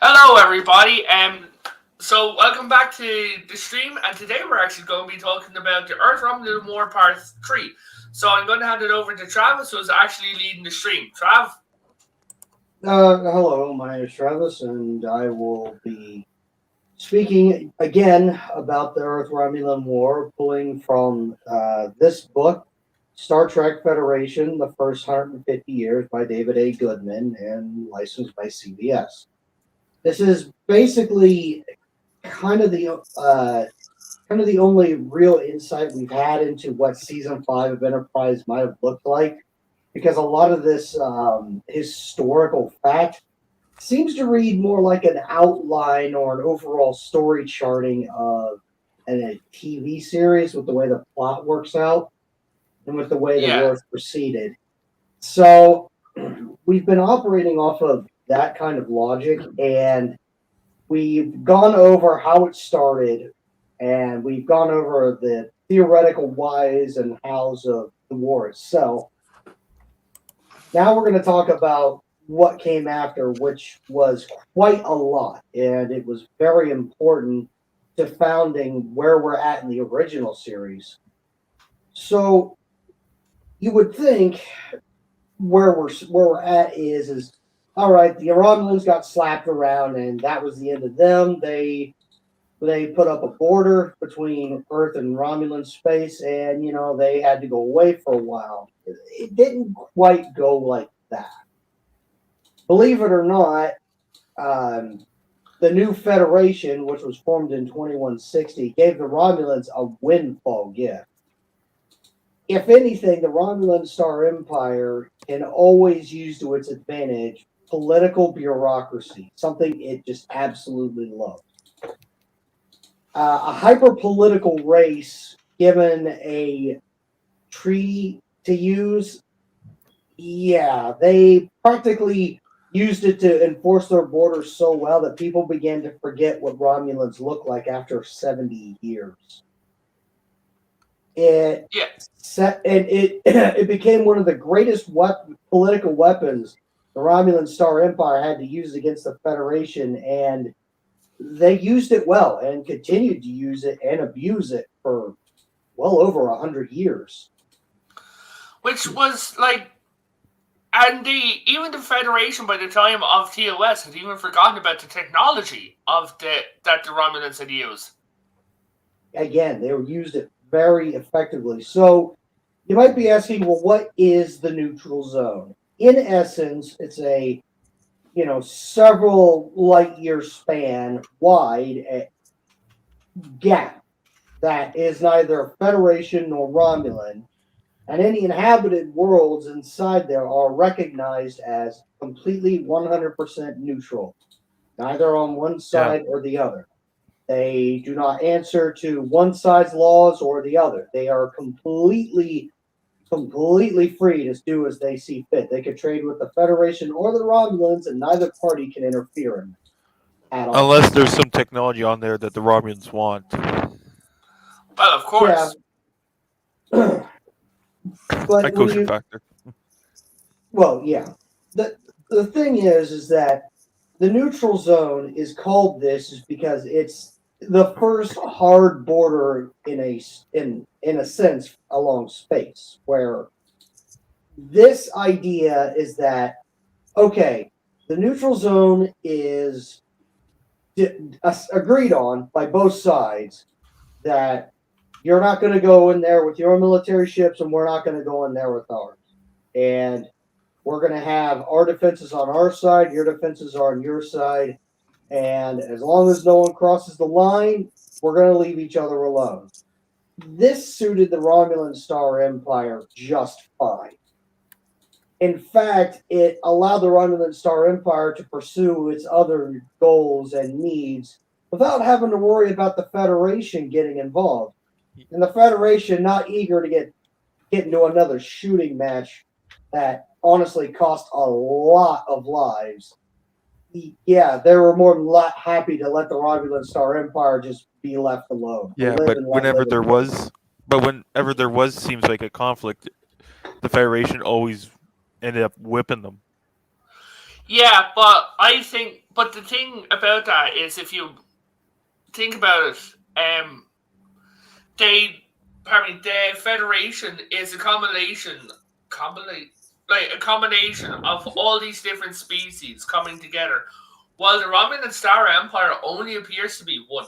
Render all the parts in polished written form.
Hello, everybody. So welcome back to the stream, and today we're actually going to be talking about the Earth Romulan War Part 3. So I'm going to hand it over to Travis, who's actually leading the stream. Trav? Hello, my name is Travis, and I will be speaking again about the Earth Romulan War, pulling from this book, Star Trek Federation, The First 150 Years by David A. Goodman, and licensed by CBS. This is basically kind of the only real insight we've had into what season 5 of Enterprise might have looked like, because a lot of this historical fact seems to read more like an outline or an overall story charting of a TV series with the way the plot works out and with the way the Yeah. war's proceeded. So we've been operating off of that kind of logic, and we've gone over how it started, and we've gone over the theoretical whys and hows of the war itself. Now we're going to talk about what came after, which was quite a lot, and it was very important to founding where we're at in the original series. So you would think where we're at is all right. The Romulans got slapped around, and that was the end of them. They put up a border between Earth and Romulan space, and they had to go away for a while. It didn't quite go like that. Believe it or not, the new Federation, which was formed in 2160, gave the Romulans a windfall gift. If anything, the Romulan Star Empire can always use to its advantage political bureaucracy, something it just absolutely loves. A hyper-political race given a treaty to use, yeah, they practically used it to enforce their borders so well that people began to forget what Romulans look like after 70 years. It it became one of the greatest political weapons the Romulan Star Empire had to use against the Federation, and they used it well and continued to use it and abuse it for well over 100 years. Which was and even the Federation by the time of TOS had even forgotten about the technology of that the Romulans had used. Again, they used it very effectively. So you might be asking, well, what is the neutral zone? In essence, it's a several light year span wide gap that is neither Federation nor Romulan, and any inhabited worlds inside there are recognized as completely 100% neutral, neither on one side or the other. They do not answer to one side's laws or the other. They are completely free to do as they see fit. They could trade with the Federation or the Romulans, and neither party can interfere in it at all. Unless there's some technology on there that the Romulans want. Well, of course. Yeah. But that goes factor. Well, yeah. The thing is that the neutral zone is called this is because it's the first hard border in a sense along space, where this idea is that okay, the neutral zone is agreed on by both sides that you're not going to go in there with your military ships, and we're not going to go in there with ours. And we're going to have our defenses on our side, your defenses are on your side. And as long as no one crosses the line, we're going to leave each other alone. This suited the Romulan Star Empire just fine. In fact, it allowed the Romulan Star Empire to pursue its other goals and needs without having to worry about the Federation getting involved. And the Federation not eager to get into another shooting match that honestly cost a lot of lives. Yeah, they were more than happy to let the Romulan Star Empire just be left alone. Yeah, but whenever there was seems like a conflict, the Federation always ended up whipping them. Yeah, but I think, but the thing about that is, if you think about it, they, pardon me, the Federation is a combination of all these different species coming together, while the Romulan Star Empire only appears to be one.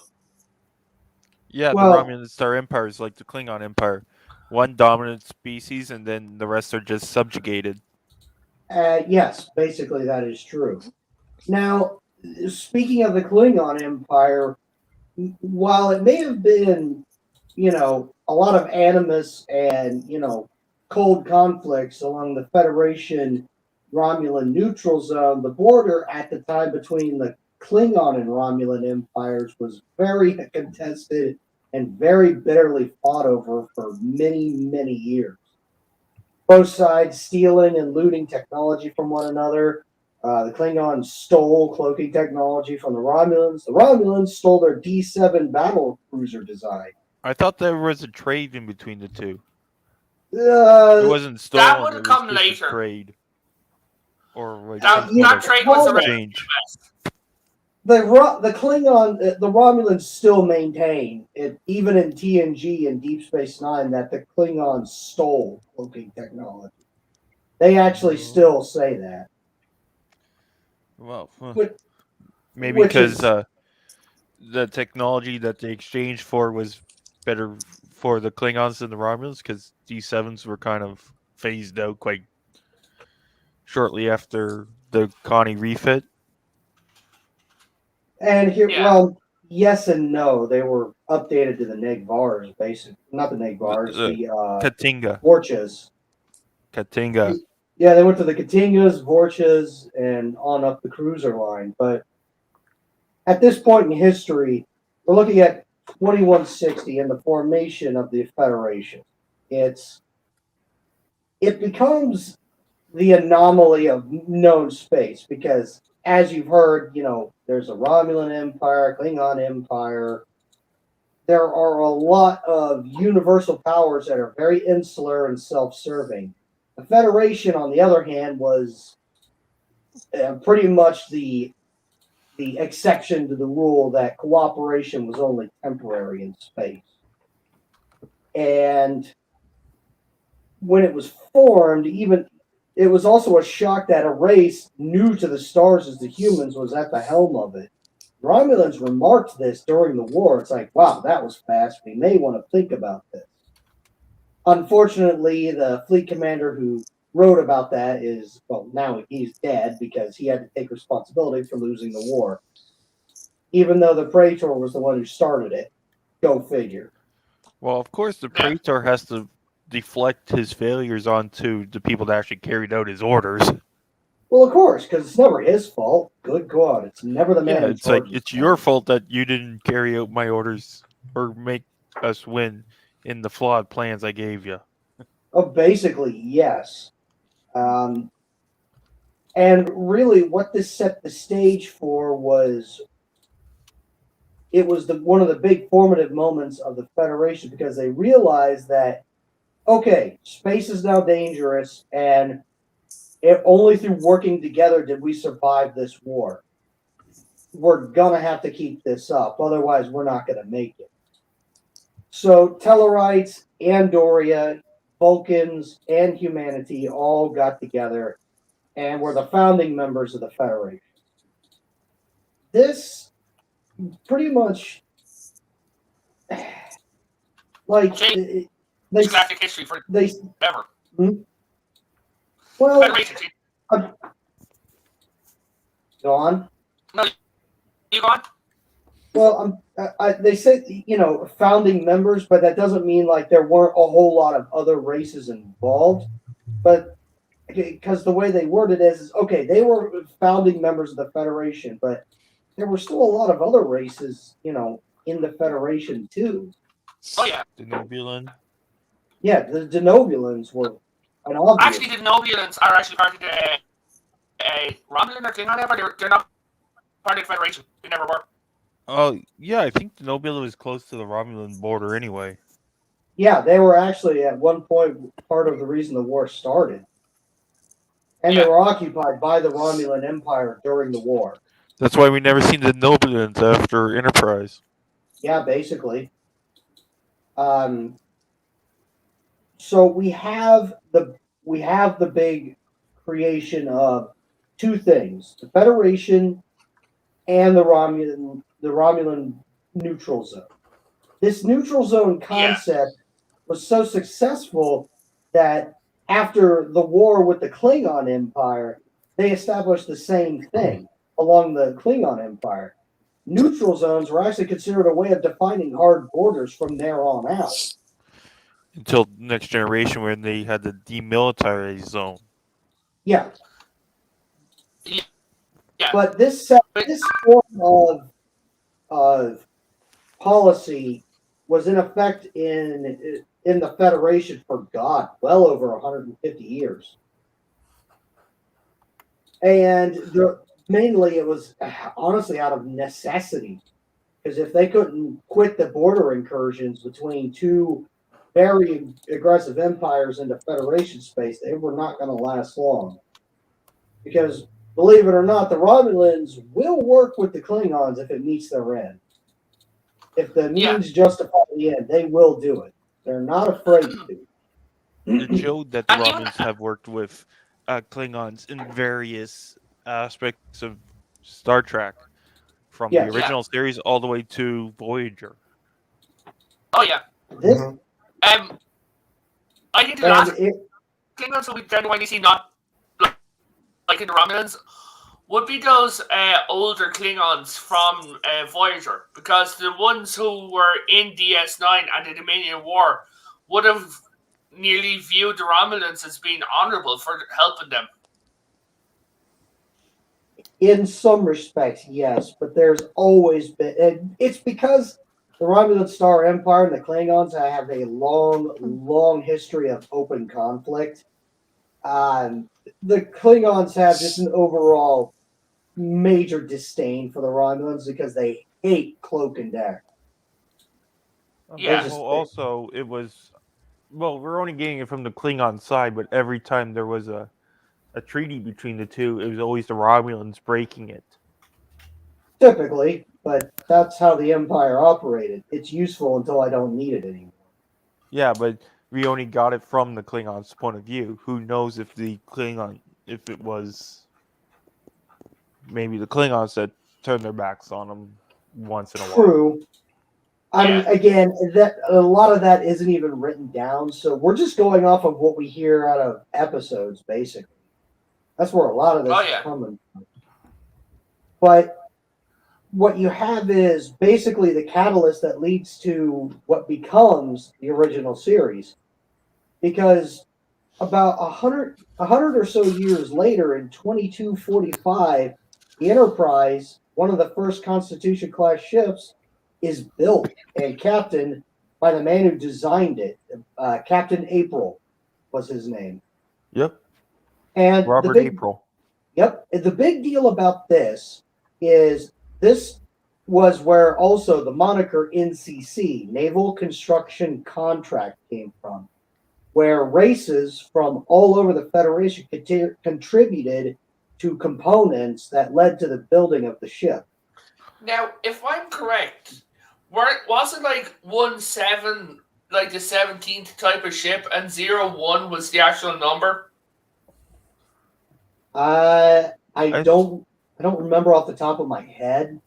Yeah, the Well, Romulan Star Empire is like the Klingon Empire. One dominant species, and then the rest are just subjugated. yes, basically that is true. Now, speaking of the Klingon Empire, while it may have been, a lot of animus and, cold conflicts along the Federation Romulan neutral zone, the border at the time between the Klingon and Romulan empires was very contested and very bitterly fought over for many, many years. Both sides stealing and looting technology from one another. The Klingons stole cloaking technology from the Romulans. The Romulans stole their D7 battle cruiser design. I thought there was a trade in between the two. It Uh, wasn't That stolen. would It have was come just a later. trade, or like That some sort that of trade was hold on. around exchange. The Klingon, the Romulans still maintain it, even in TNG and Deep Space Nine, that the Klingons stole cloaking technology. They actually still say that, Well, which, maybe which because is the technology that they exchanged for was better for the Klingons than the Romulans, because D7s were kind of phased out quite shortly after the Connie refit. and here. yeah. Well, yes and no. They were updated to the Negvars, basically, not the Negvars, The the Katinga. Vorchas. Katinga. Yeah, they went to the Katingas, Vorchas, and on up the cruiser line. But at this point in history, we're looking at 2160 and the formation of the Federation. It's it becomes the anomaly of known space because, as you've heard, there's a Romulan Empire, Klingon Empire. There are a lot of universal powers that are very insular and self-serving. The Federation, on the other hand, was pretty much the exception to the rule that cooperation was only temporary in space. And when it was formed, even it was also a shock that a race new to the stars as the humans was at the helm of it. Romulans remarked this during the war. It's like, wow, that was fast. We may want to think about this. Unfortunately, the fleet commander who wrote about that is, well, now he's dead because he had to take responsibility for losing the war. Even though the Praetor was the one who started it. Go figure. Well, of course, the Yeah. Praetor has to deflect his failures onto the people that actually carried out his orders. Well, of course, because it's never his fault. Good God, it's never the man Yeah, in it's like charge. it's your fault that you didn't carry out my orders or make us win in the flawed plans I gave you. Oh, basically, yes. And really, what this set the stage for was it was one of the big formative moments of the Federation because they realized that okay, space is now dangerous, and only through working together did we survive this war. We're gonna have to keep this up, otherwise we're not gonna make it. So Tellarites, Andoria, Vulcans, and humanity all got together and were the founding members of the Federation. This pretty much like Change they galactic history forever. they well Federation. go on. No, you go on. Well, they said founding members, but that doesn't mean like there weren't a whole lot of other races involved. But because the way they worded it is okay, they were founding members of the Federation, but there were still a lot of other races, in the Federation too. Oh yeah. The Nobulan. Yeah, the Denobulans were an obvious. Actually, the Nobulans are actually part of the Romulan or Klingon Empire. They're not part of the Federation. They never were. Oh, yeah, I think the Nobula was close to the Romulan border anyway. Yeah, they were actually at one point part of the reason the war started. and Yeah. they were occupied by the Romulan Empire during the war. That's why we never seen the Nobulans after Enterprise. Yeah, basically. So we have the big creation of two things: the Federation and the Romulan neutral zone. This neutral zone Yeah. concept was so successful that after the war with the Klingon Empire, they established the same thing along the Klingon Empire. Neutral zones were actually considered a way of defining hard borders from there on out. Until Next Generation, when they had the demilitarized zone. Yeah, Yeah. but this form of policy was in effect in the Federation for well over 150 years, and mainly it was honestly out of necessity, because if they couldn't quit the border incursions between two very aggressive empires into Federation space, they were not going to last long. Because believe it or not, the Romulans will work with the Klingons if it meets their end. If the means justify the end, they will do it. They're not afraid to. It showed that the And even Romulans have worked with Klingons in various aspects of Star Trek, from the Yes. original series all the way to Voyager. oh yeah. This I think the and last it, Klingons will be genuinely see not like in the Romulans would be those older Klingons from Voyager, because the ones who were in DS9 and the Dominion War would have nearly viewed the Romulans as being honorable for helping them. in some respects, yes, but there's always been. It's because the Romulan Star Empire and the Klingons have a long history of open conflict. The Klingons have just an overall major disdain for the Romulans because they hate Cloak and Dagger. Yeah. just- Also, it was we're only getting it from the Klingon side, but every time there was a treaty between the two, it was always the Romulans breaking it. Typically, but that's how the Empire operated. It's useful until I don't need it anymore. Yeah, but we only got it from the Klingons' point of view. Who knows if if it was maybe the Klingons that turned their backs on them once in a while. True. I mean, again, that a lot of that isn't even written down, so we're just going off of what we hear out of episodes, basically. That's where a lot of this is coming from. But what you have is basically the catalyst that leads to what becomes the original series. Because about 100 or so years later, in 2245, the Enterprise, one of the first Constitution-class ships, is built and captained by the man who designed it. Captain April was his name. Yep. And Robert April. Yep. The big deal about this is this was where also the moniker NCC, Naval Construction Contract, came from, where races from all over the Federation contributed to components that led to the building of the ship. Now, if I'm correct, wasn't like 1-7 like the 17th type of ship, and 0-1 was the actual number? I don't remember off the top of my head.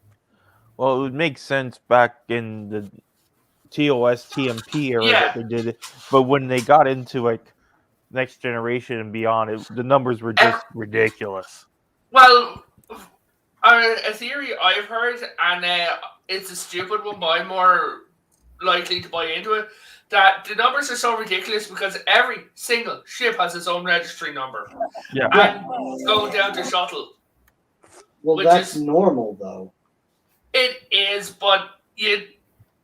Well, it would make sense back in the TOS TMP era that they did it, but when they got into like Next Generation and beyond, the numbers were just ridiculous. Well, a theory I've heard, and it's a stupid one, but I'm more likely to buy into it, that the numbers are so ridiculous because every single ship has its own registry number. Yeah. And going down to shuttle. Well, that's normal, though. It is, but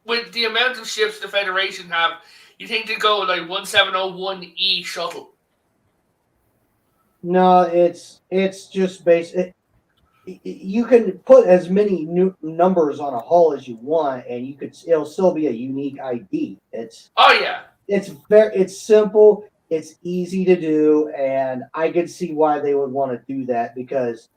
with the amount of ships the Federation have, you think they go like 1701E shuttle? No, it's just basic. You can put as many new numbers on a hull as you want, and it'll still be a unique ID. It's oh yeah. It's simple. It's easy to do, and I could see why they would want to do that because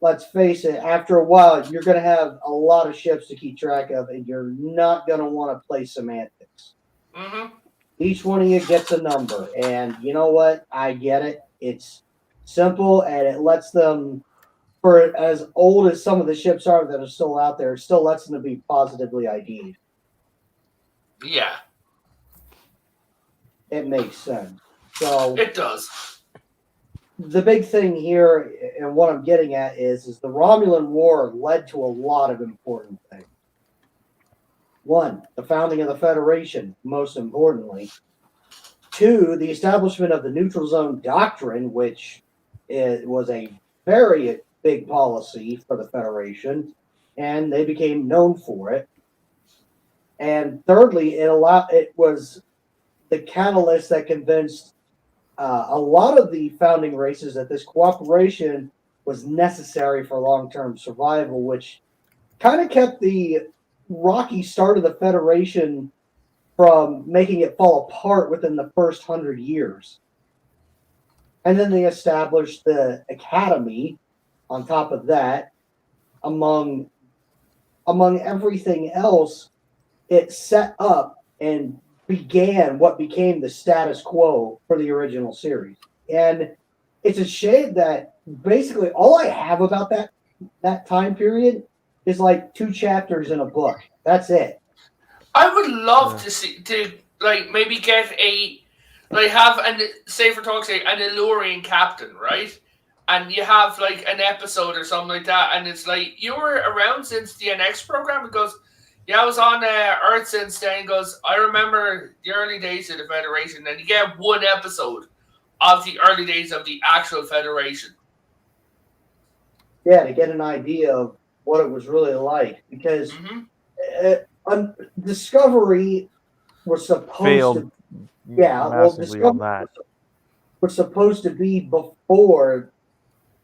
let's face it, after a while, you're going to have a lot of ships to keep track of, and you're not going to want to play semantics. Mm-hmm. Each one of you gets a number, and you know what? I get it. It's simple, and it lets them, for as old as some of the ships are that are still out there, it still lets them be positively ID'd. Yeah, It makes sense. So it does. the big thing here, and what I'm getting at, is the Romulan War led to a lot of important things. One, the founding of the Federation, most importantly. Two, the establishment of the neutral zone doctrine, which was a very big policy for the Federation, and they became known for it. And thirdly, it was the catalyst that convinced a lot of the founding races that this cooperation was necessary for long-term survival, which kind of kept the rocky start of the Federation from making it fall apart within the first 100 years. And then they established the Academy on top of that. Among everything else, it set up and began what became the status quo for the original series. And it's a shame that basically all I have about that time period is like 2 chapters in a book. That's it. I would love to like maybe get have an, say for talk's sake, an Illyrian captain, right? And you have like an episode or something like that, and it's like, you were around since the NX program. It goes, yeah, I was on Earth since then. It goes, I remember the early days of the Federation, and you get one episode of the early days of the actual Federation. Yeah, to get an idea of what it was really like, because Discovery was supposed Failed to, massively on that. Was supposed to be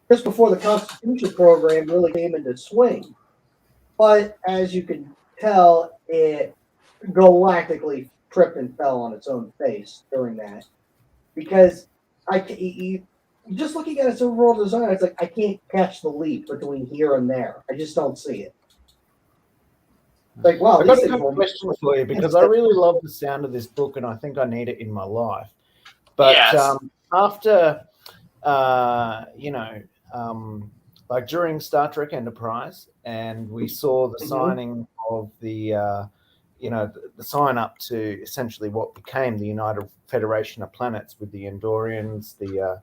just before the Constitution program really came into swing. But as you can tell, it galactically tripped and fell on its own face during that. Because just looking at its overall design, it's like I can't catch the leap between here and there. I just don't see it. Like, wow, I've got a good question for you, because I really love the sound of this book and I think I need it in my life. But yes. After, like during Star Trek Enterprise, and we saw the signing of the sign up to essentially what became the United Federation of Planets with the Andorians, the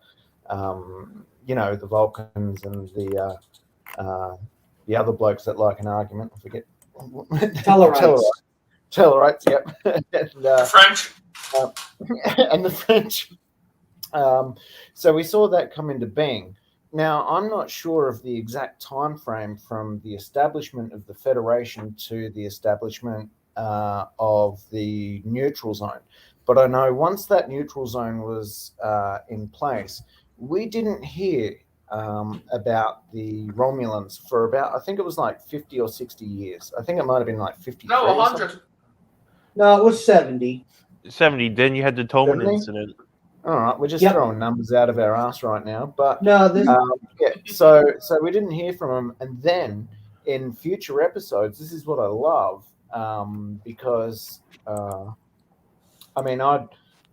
Vulcans, and the other blokes that like an argument. I forget. Tellarites, yep. And, French. And the French. So we saw that come into being. Now, I'm not sure of the exact time frame from the establishment of the Federation to the establishment of the neutral zone. But I know once that neutral zone was in place, we didn't hear about the Romulans for about, I think it was like 50 or 60 years. I think it might have been like 50. No, 100. No, it was 70. 70. Then you had the Toman 70? incident. All right, we're just throwing numbers out of our ass right now. But no, so we didn't hear from them. And then in future episodes, this is what I love, because I've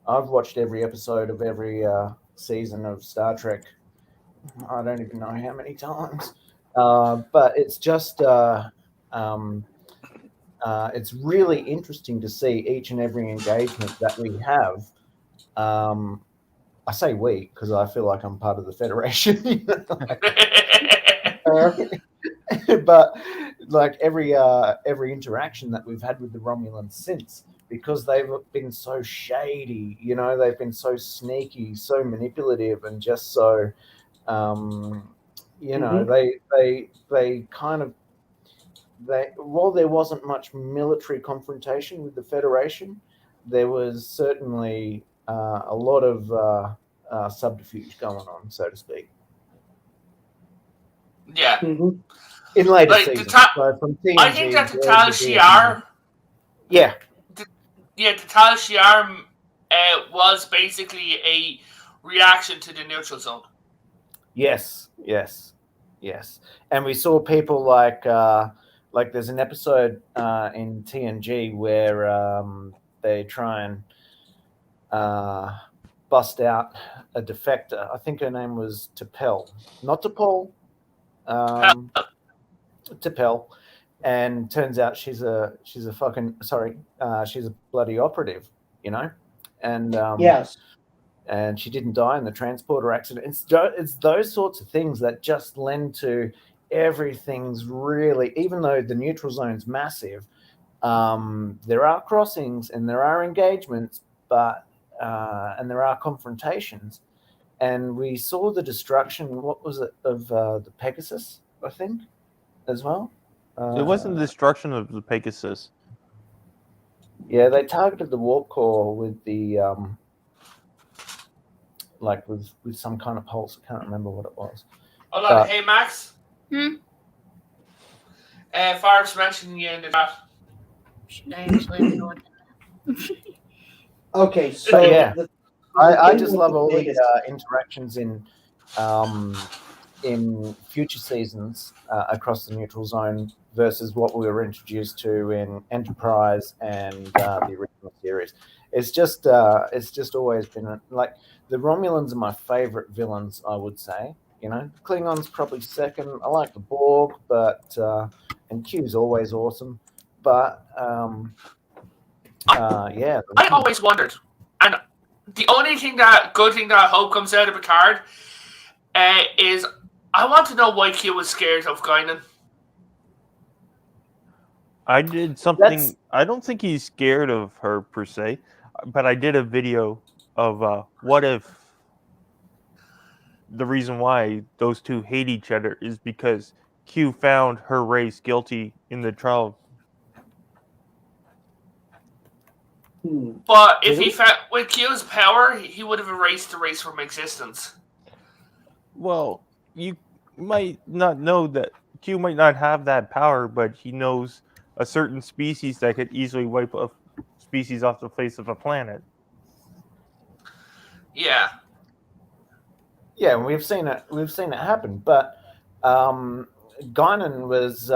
watched every episode of every season of Star Trek. I don't even know how many times, but it's just it's really interesting to see each and every engagement that we have. I say we because I feel like I'm part of the Federation, but like every interaction that we've had with the Romulans since, because they've been so shady, they've been so sneaky, so manipulative, and just so while there wasn't much military confrontation with the Federation, there was certainly a lot of subterfuge going on, so to speak. Yeah. Mm-hmm. In later seasons. So from TNG, I think that the Tal Shiar. Yeah. The Tal Shiar was basically a reaction to the neutral zone. Yes. And we saw people like there's an episode in TNG where they try and bust out a defector. I think her name was T'Pel, not T'Pol, T'Pel, and turns out she's a bloody operative, and Yes. and she didn't die in the transporter accident. It's those sorts of things that just lend to everything's really, even though the neutral zone's massive, there are crossings and there are engagements, but and there are confrontations. And we saw the destruction, what was it, of the Pegasus, I think, as well. It wasn't the destruction of the Pegasus. Yeah, they targeted the warp core with the with some kind of pulse. I can't remember what it was. Hold on, hey Max. Farves mentioned you in the chat. Should I actually know what? Okay, so yeah, I just love all biggest... the interactions in future seasons across the neutral zone versus what we were introduced to in Enterprise and the original series. It's just always been like the Romulans are my favorite villains, I would say. Klingons probably second. I like the Borg, but and Q's always awesome. But yeah, I always wondered, and the only good thing that I hope comes out of Picard is I want to know why Q was scared of Guinan. I did something. I don't think he's scared of her per se, but I did a video of what if the reason why those two hate each other is because Q found her race guilty in the trial. But if he found with Q's power, he would have erased the race from existence. Well, you might not know that Q might not have that power, but he knows a certain species that could easily wipe a species off the face of a planet. Yeah. Yeah, we've seen it. We've seen it happen. But Guinan was,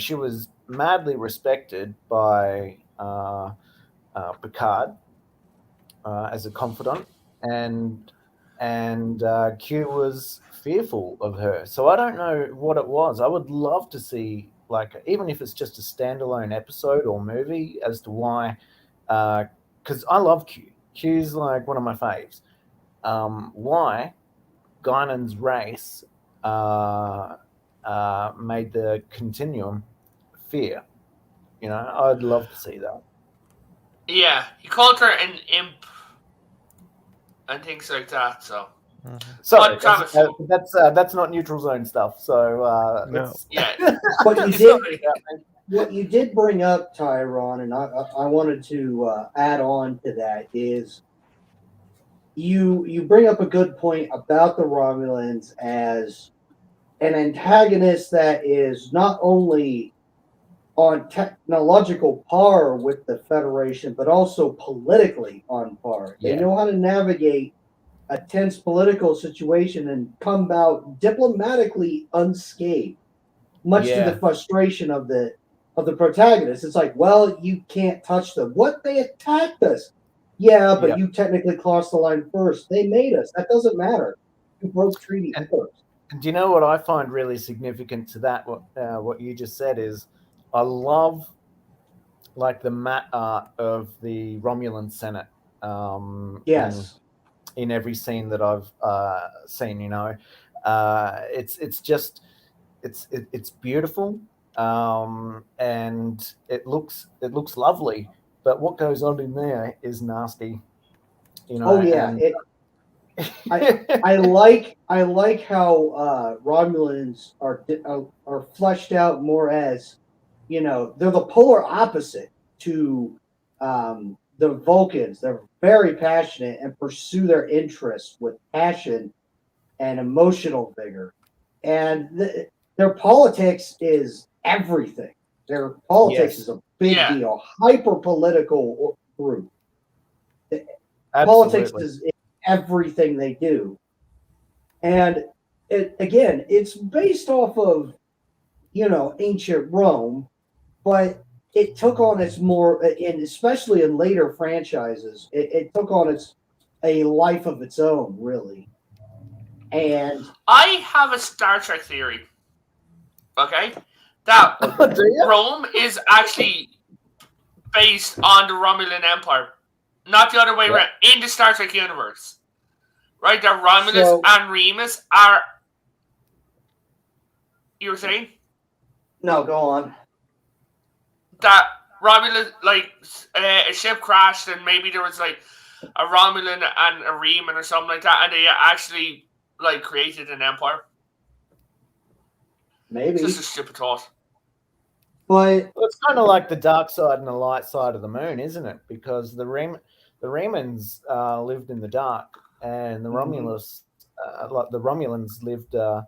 she was madly respected by Picard as a confidant, and Q was fearful of her. So I don't know what it was. I would love to see, even if it's just a standalone episode or movie, as to why. Because I love Q. Q's like one of my faves. Why Guinan's race made the continuum fear. I'd love to see that. Yeah, he called her an imp and things like that. So, sorry, that's not neutral zone stuff. So no. Yeah, what you did bring up, Tyrone, and I wanted to add on to that is you bring up a good point about the Romulans as an antagonist that is not only on technological par with the Federation, but also politically on par. They know how to navigate a tense political situation and come out diplomatically unscathed, much to the frustration of the protagonist. It's like, well, you can't touch them. What? They attacked us. Yeah, but you technically crossed the line first. They made us. That doesn't matter. You broke treaty first. And do you know what I find really significant to that? What you just said is, I love the mat art of the Romulan Senate. Yes. In every scene that I've seen, it's beautiful, and it looks lovely. But what goes on in there is nasty. Oh yeah. I like how Romulans are fleshed out more as, they're the polar opposite to the Vulcans. They're very passionate and pursue their interests with passion and emotional vigor. And their politics is everything. Their politics is a big deal. Hyper political group. Politics Absolutely. is in everything they do. And it's based off of, ancient Rome, but it took on its more, and especially in later franchises, it took on a life of its own, really. And I have a Star Trek theory. Okay, that Do you? Rome is actually based on the Romulan Empire, not the other way Yeah. around. In the Star Trek universe, right? That Romulus So- and Remus are. You were saying no, go on. that Romulus, like a ship crashed, and maybe there was like a Romulan and a Reman or something like that, and they actually like created an empire. Maybe. It's just a stupid thought. But Well, it's kind of like the dark side and the light side of the moon, isn't it? Because the Remans lived in the dark, and the Romulus, like the Romulans, lived, in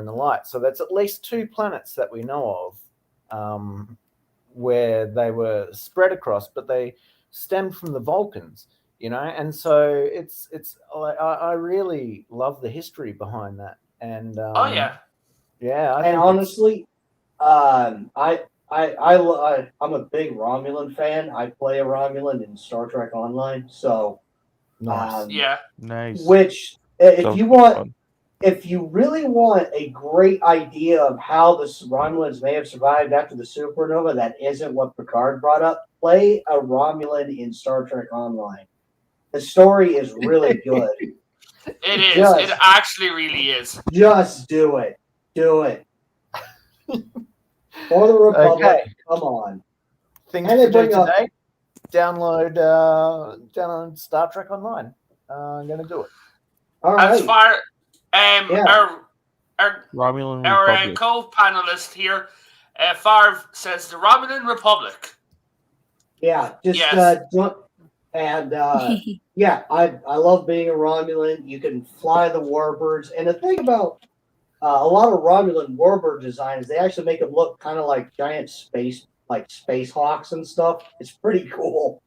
the light. So that's at least two planets that we know of, where they were spread across, but they stemmed from the Vulcans. And so it's I really love the history behind that, and Oh yeah, yeah, I and think honestly, I'm a big Romulan fan. I play a Romulan in Star Trek Online, so nice. yeah. Nice. which if Sounds you want, fun. if you really want a great idea of how the Romulans may have survived after the supernova, that isn't what Picard brought up. Play a Romulan in Star Trek Online. The story is really good. It is. Just- It actually really is. Just do it. Do it. For the Republic, Okay. come on. Things And to they do bring up- today. Download Star Trek Online. I'm gonna do it. All As right. far Yeah. our Romulan our Republic. co-panelist here, Farv says the Romulan Republic. Yeah. Just Yes. yeah, I love being a Romulan. You can fly the warbirds, and the thing about a lot of Romulan warbird designs, they actually make them look kind of like giant space hawks and stuff. It's pretty cool.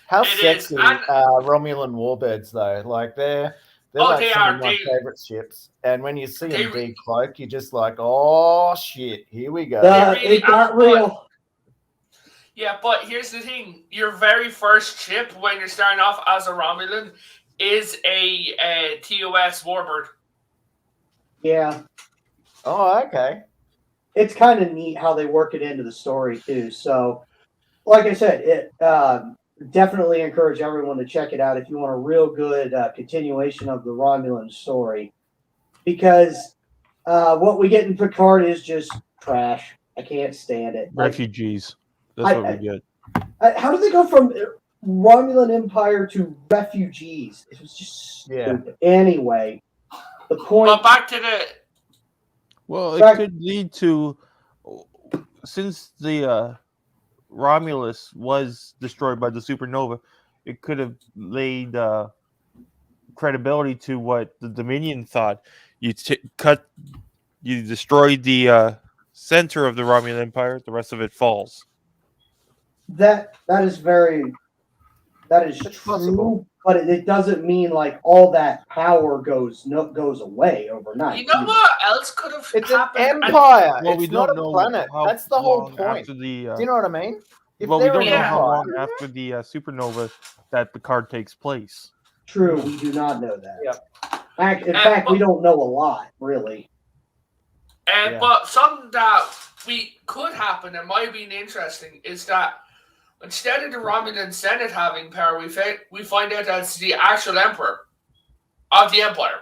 How It is, sexy and- Romulan warbirds though. Like they're Oh, like they some are. of my They- favorite ships. And when you see They- them decloak, you're just like, oh shit, here we go. really It got are, real. Yeah, but here's the thing: your very first ship when you're starting off as a Romulan is a TOS warbird. Yeah. Oh, okay. It's kind of neat how they work it into the story too. So, like I said, it definitely encourage everyone to check it out if you want a real good continuation of the Romulan story, because what we get in Picard is just trash. I can't stand it. Like, Refugees. That's what we get. how did they go from Romulan Empire to refugees? It was just stupid. Anyway, the point. But back to the Well, it Back- could lead to, since the Romulus was destroyed by the supernova, it could have laid credibility to what the Dominion thought. You destroyed the center of the Romulan Empire, the rest of it falls. That is true, possible. but it doesn't mean like all that power goes away overnight. you know what else could have It's an happened? empire. Well, we it's not don't a know planet. how That's the whole long point. after the. Do you know what I mean? If Well, we they're don't an know how empire- long after the supernova that the card takes place. True, we do not know that. Yep. In fact, we don't know a lot, really. Yeah. But something that we could happen and might be interesting is that instead of the Romulan Senate having power, we find out that it's the actual emperor of the empire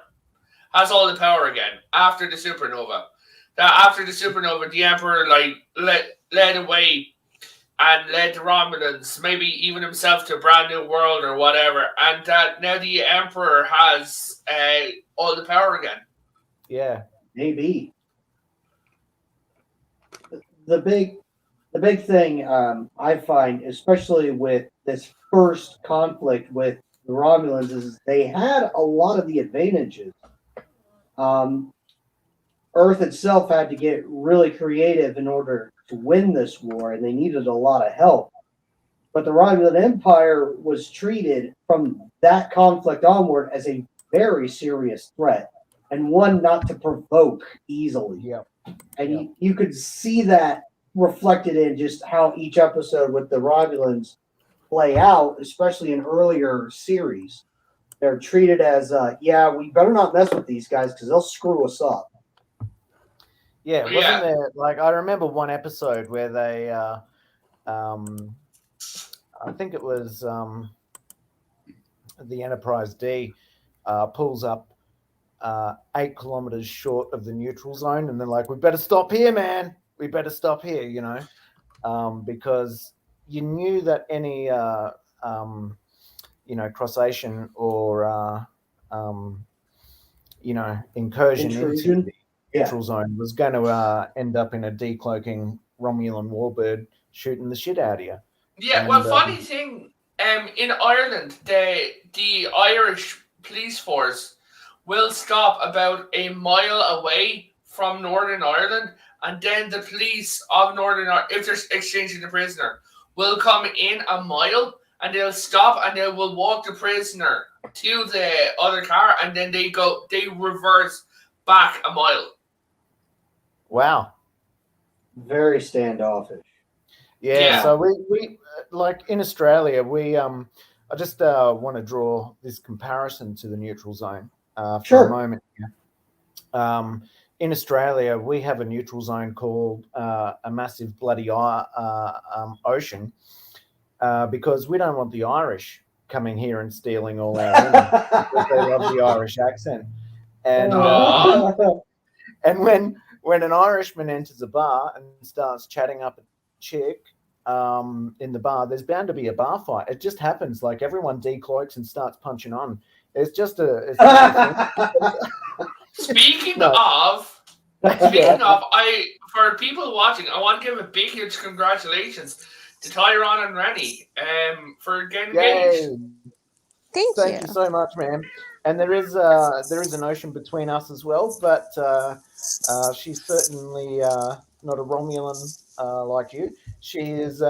has all the power again after the supernova. That after the supernova, the emperor led away and led the Romulans, maybe even himself, to a brand new world or whatever, and that now the emperor has all the power again. Yeah. Maybe. The big thing I find, especially with this first conflict with the Romulans, is they had a lot of the advantages. Earth itself had to get really creative in order to win this war, and they needed a lot of help. But the Romulan Empire was treated from that conflict onward as a very serious threat and one not to provoke easily. Yep. And Yep. you could see that reflected in just how each episode with the Romulans play out, especially in earlier series. They're treated as, we better not mess with these guys because they'll screw us up. Yeah, Yeah. wasn't there, like, I remember one episode where they, I think it was the Enterprise D pulls up 8 kilometers short of the neutral zone, and they're like, we better stop here, man. We better stop here, you know, because you knew that any, you know, crossation or, you know, incursion Intrusion? into the neutral zone was going to end up in a decloaking Romulan warbird shooting the shit out of you. Yeah, And, well, funny thing, in Ireland, the Irish police force will stop about a mile away from Northern Ireland, and then the police of Northern Ireland, if they're exchanging the prisoner, will come in a mile, and they'll stop, and they will walk the prisoner to the other car, and then they reverse back a mile. wow. Very standoffish. Yeah, so we like in Australia, we I just want to draw this comparison to the neutral zone for a moment here. In Australia, we have a neutral zone called a massive bloody ocean because we don't want the Irish coming here and stealing all our women because they love the Irish accent. And and when an Irishman enters a bar and starts chatting up a chick in the bar, there's bound to be a bar fight. It just happens. Like everyone decloaks and starts punching on. It's just a Speaking No. of, for people watching, I want to give a big, huge congratulations to Tyrone and Rennie for getting engaged. Yay. Thank you so much, man. And there is an ocean between us as well, but she's certainly not a Romulan like you. She is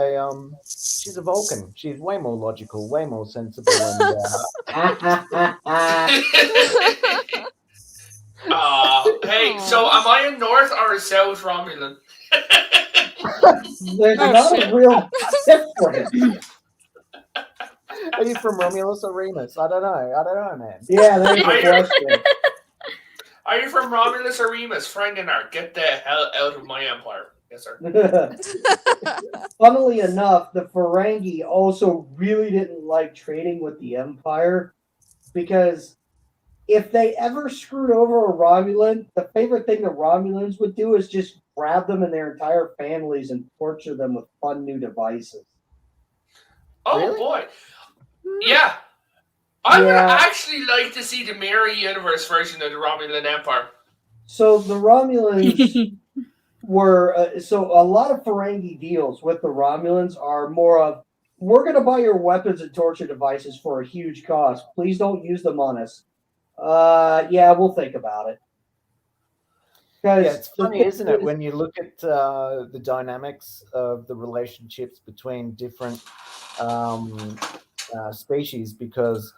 she's a Vulcan. She's way more logical, way more sensible, and Hey, so am I a North or a South Romulan? There's not a real difference. are you from Romulus or Remus? I don't know, man. Yeah, there's a question. Are you from Romulus or Remus? Frankenar, get the hell out of my empire. Yes, sir. Funnily enough, the Ferengi also really didn't like trading with the Empire because if they ever screwed over a Romulan, the favorite thing the Romulans would do is just grab them and their entire families and torture them with fun new devices. Oh, Really? boy. Yeah. I would actually like to see the Mirror Universe version of the Romulan Empire. So the Romulans were so a lot of Ferengi deals with the Romulans are more of we're going to buy your weapons and torture devices for a huge cost. Please don't use them on us. Yeah, we'll think about it. Yeah, it's funny, isn't it, when you look at the dynamics of the relationships between different species, because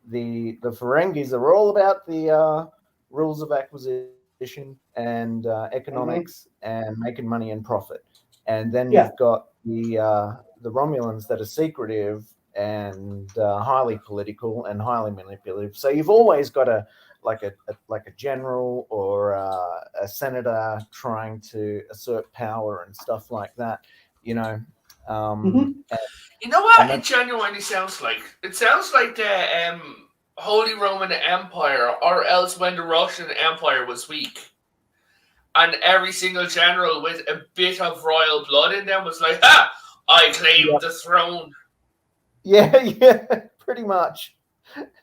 the Ferengis are all about the rules of acquisition and economics and making money and profit, and then you've got the Romulans that are secretive and highly political and highly manipulative. So you've always got a general or a senator trying to assert power and stuff like that, you know. You know what it genuinely sounds like? It sounds like the Holy Roman Empire, or else when the Russian Empire was weak. And every single general with a bit of royal blood in them was like, "Ha! I claim the throne." Yeah, pretty much.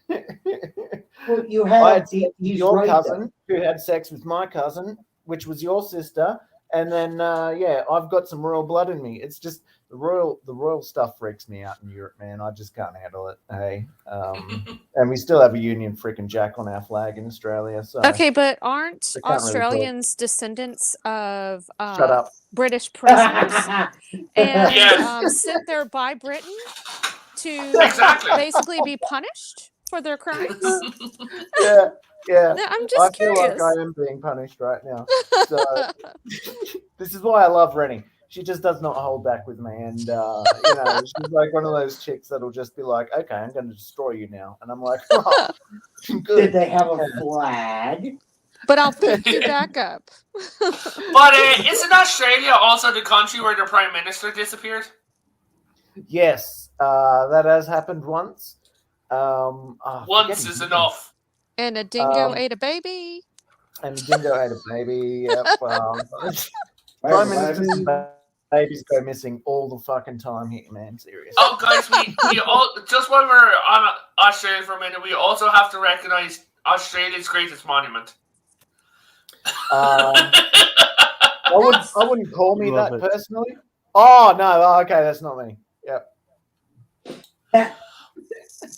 Well, you had your cousin who had sex with my cousin, which was your sister, and then I've got some royal blood in me. It's just the royal stuff freaks me out in Europe, man. I just can't handle it. Hey, and we still have a Union freaking Jack on our flag in Australia. So Okay, but aren't I can't really talk. Australians descendants of Shut up. British prisoners and Yes. sent there by Britain to Exactly. basically be punished for their crimes? Yeah. I'm I just feel like curious. I am being punished right now. So this is why I love Rennie. She just does not hold back with me, and she's like one of those chicks that'll just be like, "Okay, I'm going to destroy you now," and I'm like, "Oh, Did good." they have a flag? But I'll pick you back up. But isn't Australia also the country where the Prime Minister disappeared? Yes, that has happened once. Once is enough. And a dingo ate a baby. And the dingo ate a baby. Yep. Prime Ministers and babies go missing all the fucking time here, man. Seriously. Oh, guys, we all just when we're on Australia for a minute, we also have to recognise Australia's greatest monument. I wouldn't call me Love that it. personally. Oh no, okay, that's not me. Yep.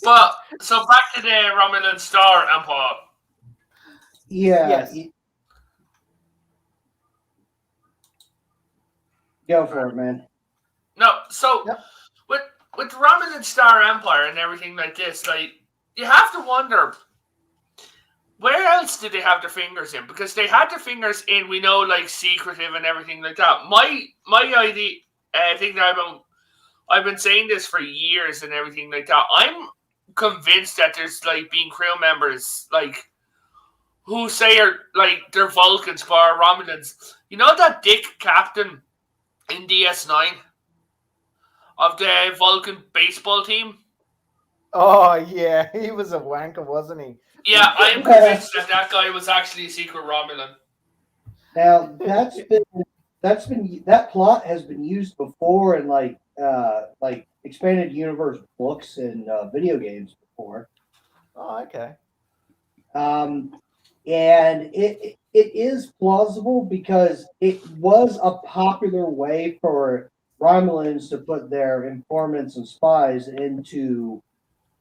But so back to the Romulan Star Empire. Yeah. Yes. Go for it, man. No, so Yep. with the Romulan Star Empire and everything like this, like you have to wonder where else did they have their fingers in? Because they had their fingers in, we know, like secretive and everything like that. My idea, I think that I've been saying this for years and everything like that. I'm convinced that there's like being crew members like who say are like they're Vulcans but are Romulans. You know that dick captain in DS9 of the Vulcan baseball team? Oh yeah, he was a wanker, wasn't he? Yeah, I am convinced that guy was actually a secret Romulan. Now that plot has been used before in like expanded universe books and video games before. Oh, okay. And it is plausible because it was a popular way for Romulans to put their informants and spies into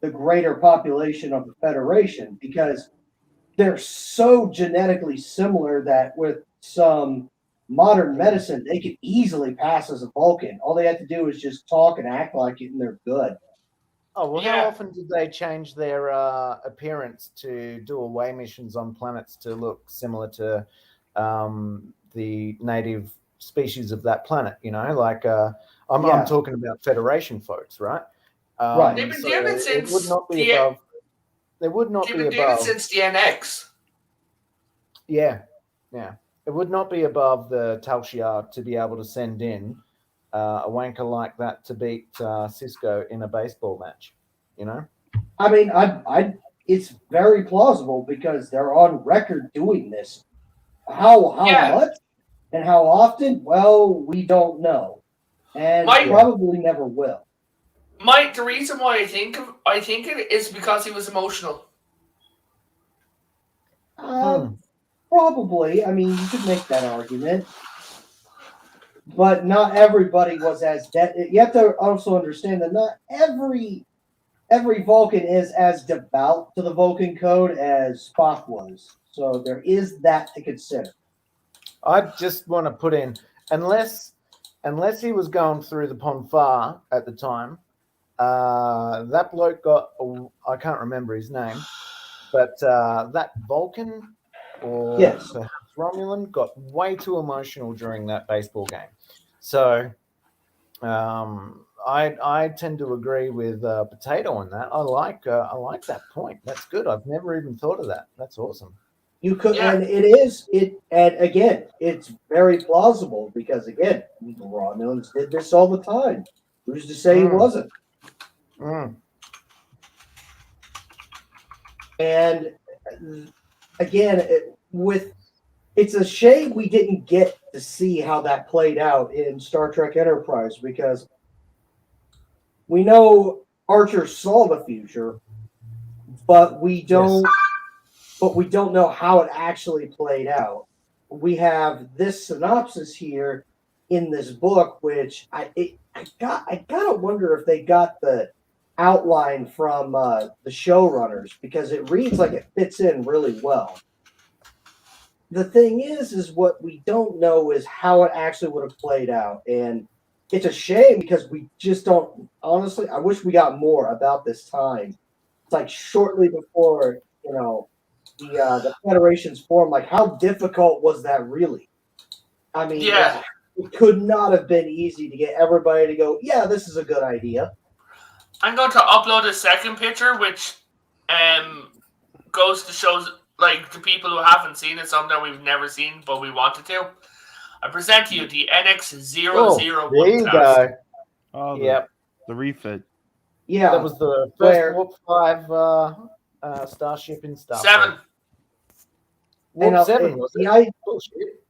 the greater population of the Federation, because they're so genetically similar that with some modern medicine, they could easily pass as a Vulcan. All they have to do is just talk and act like it, and they're good. Oh well, Yeah. how often did they change their appearance to do away missions on planets to look similar to the native species of that planet? You know, like I'm talking about Federation folks, right? Right. They've been So doing it it since would not be above. They would not they've be been doing it above. since the NX. Yeah. It would not be above the Tal Shiar to be able to send in a wanker like that to beat Cisco in a baseball match. You know. I mean, it's very plausible because they're on record doing this. How much and how often? Well, we don't know, and probably never will. Mike, the reason why I think it is because he was emotional. Probably. I mean, you could make that argument, but not everybody was as you have to also understand that not every Vulcan is as devout to the Vulcan code as Spock was. So there is that to consider. I just want to put in, unless he was going through the Ponfar at the time, that bloke got, I can't remember his name, but that Vulcan or perhaps Romulan got way too emotional during that baseball game. So I tend to agree with Potato on that. I like that point. That's good. I've never even thought of that. That's awesome. You could, and and again, it's very plausible because again, the Romulans did this all the time. Who's to say he wasn't? And again, it's a shame we didn't get to see how that played out in Star Trek Enterprise, because we know Archer saw the future, but we don't. Yes. But we don't know how it actually played out. We have this synopsis here in this book, which I gotta wonder if they got the outline from the showrunners, because it reads like it fits in really well. The thing is what we don't know is how it actually would have played out, and it's a shame because we just don't. Honestly, I wish we got more about this time. It's like shortly before, the Federation's form. Like, how difficult was that really? I mean, Yeah. it could not have been easy to get everybody to go, yeah, this is a good idea. I'm going to upload a second picture, which goes to show, like, the people who haven't seen it, something we've never seen, but we wanted to. I present to you the NX001 there you class. go. Oh, Yep. the refit. Yeah, That was the first Where- Warp 5 starship in Star 7. Trek. Warp And, 7 was the, it? I, Bullshit.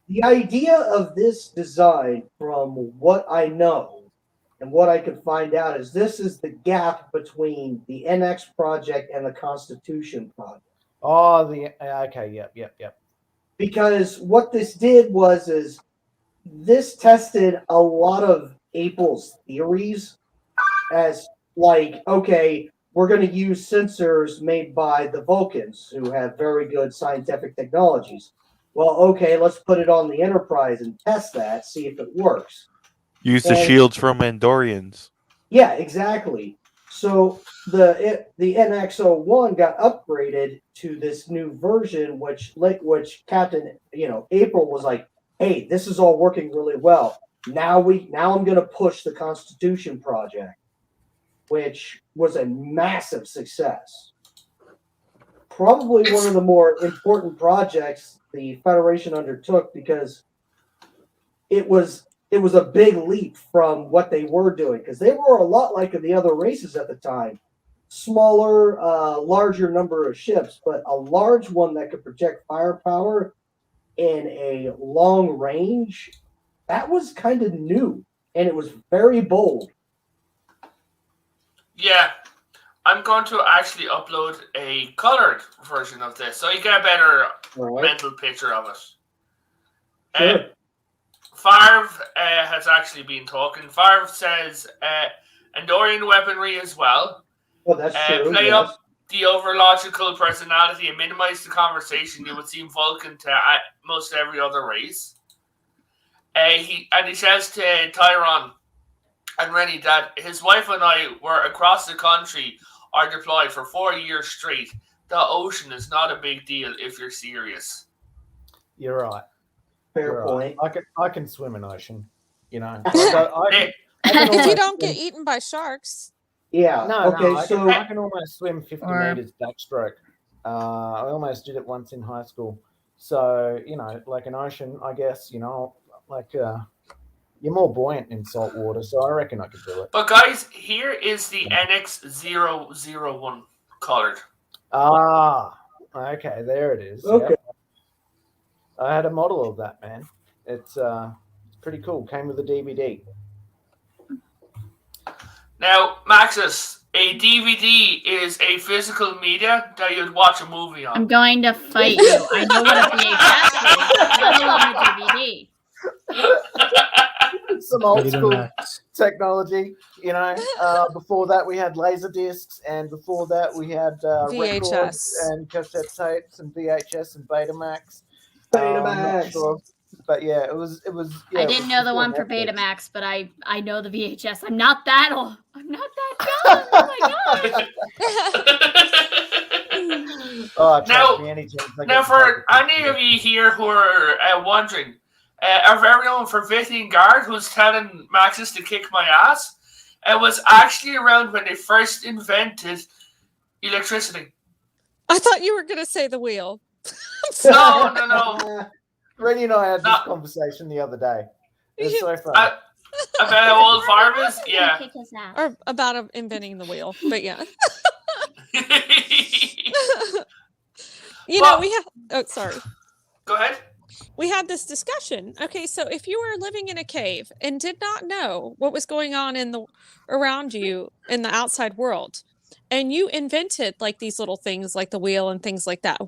the idea of this design, from what I know and what I could find out, is this is the gap between the NX project and the Constitution project. Oh, okay, yep. Because what this did is this tested a lot of April's theories, as like, okay, we're going to use sensors made by the Vulcans, who have very good scientific technologies. Well, okay, let's put it on the Enterprise and test that, see if it works. Use the And- shields from Andorians. Yeah, exactly. So the NX-01 got upgraded to this new version, which Captain April was like, "Hey, this is all working really well. Now I'm going to push the Constitution project," which was a massive success. Probably one of the more important projects the Federation undertook, because it was a big leap from what they were doing, because they were a lot like the other races at the time. Smaller, larger number of ships, but a large one that could project firepower in a long range. That was kind of new, and it was very bold. Yeah. I'm going to actually upload a colored version of this, so you get a better All right. mental picture of it. Sure. Farv has actually been talking. Farv says Andorian weaponry as well. Well, that's true. Play Yes. up the overlogical personality and minimize the conversation you would seem Vulcan to most every other race. He says to Tyron and Rennie that his wife and I were across the country or deployed for 4 years straight. The ocean is not a big deal if you're serious. You're right. Fair You're point. right. I can swim an ocean. I Hey, can If If you almost don't swim- get eaten by sharks. Yeah. No, Okay. no, I can almost swim 50 Or- meters backstroke. I almost did it once in high school. So, like an ocean, I guess, you're more buoyant in salt water, so I reckon I could do it. but guys, here is the NX001 colored. Ah, okay, there it is. Okay. Yep. I had a model of that, man. It's pretty cool. Came with a DVD. Now, Maxis, a DVD is a physical media that you'd watch a movie I'm on. going to fight you. I know what a VHS is. I know what a DVD. Some old school Betamax. technology, before that we had laser discs, and before that we had records VHS. and cassette tapes and VHS and Betamax. I'm not Betamax. sure. But yeah, it was. Yeah, I it didn't was know the before one for Netflix. Betamax, but I know the VHS. I'm not that old. I'm not that young. Oh my god. Oh, trust Now- me, any chance I Now, get for to talk to any of you here who are wondering, our very own Forbidding Guard, who's telling Maxis to kick my ass, was actually around when they first invented electricity. I thought you were going to say the wheel. No. Rennie and I had this No. conversation the other day. It's so funny. About how old Farm is? Yeah. Kick his ass. Or about inventing the wheel. But yeah. Well- we have. Oh, sorry. Go ahead. We had this discussion. Okay, so if you were living in a cave and did not know what was going on around you in the outside world, and you invented like these little things like the wheel and things like that,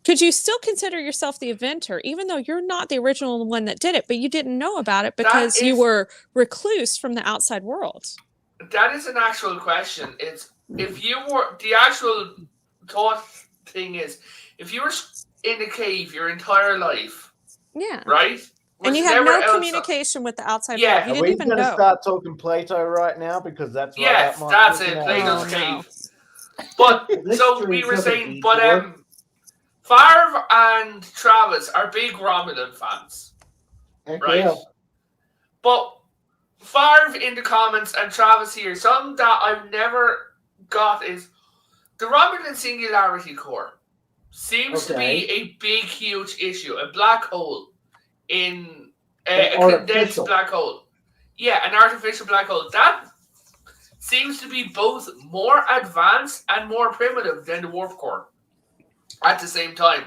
could you still consider yourself the inventor, even though you're not the original one that did it, but you didn't know about it because you were recluse from the outside world? That is an actual question. It's if you were the actual thought thing is if you were in a cave your entire life, Yeah. right? And you Was have never no outside- communication with the outside Yeah. world. You Are didn't we even going to know. start talking Plato right now? Because that's right Yes, up my that's freaking it. alley. Plato's Oh, cave. no. But This so stream we were took a saying, but detour. Farv and Travis are big Romulan fans, Heck right? yeah. But Farv in the comments and Travis here, something that I've never got is the Romulan singularity core seems to be a big, huge issue. A black hole in a condensed Artificial. black hole. Yeah, an artificial black hole. That seems to be both more advanced and more primitive than the warp core at the same time.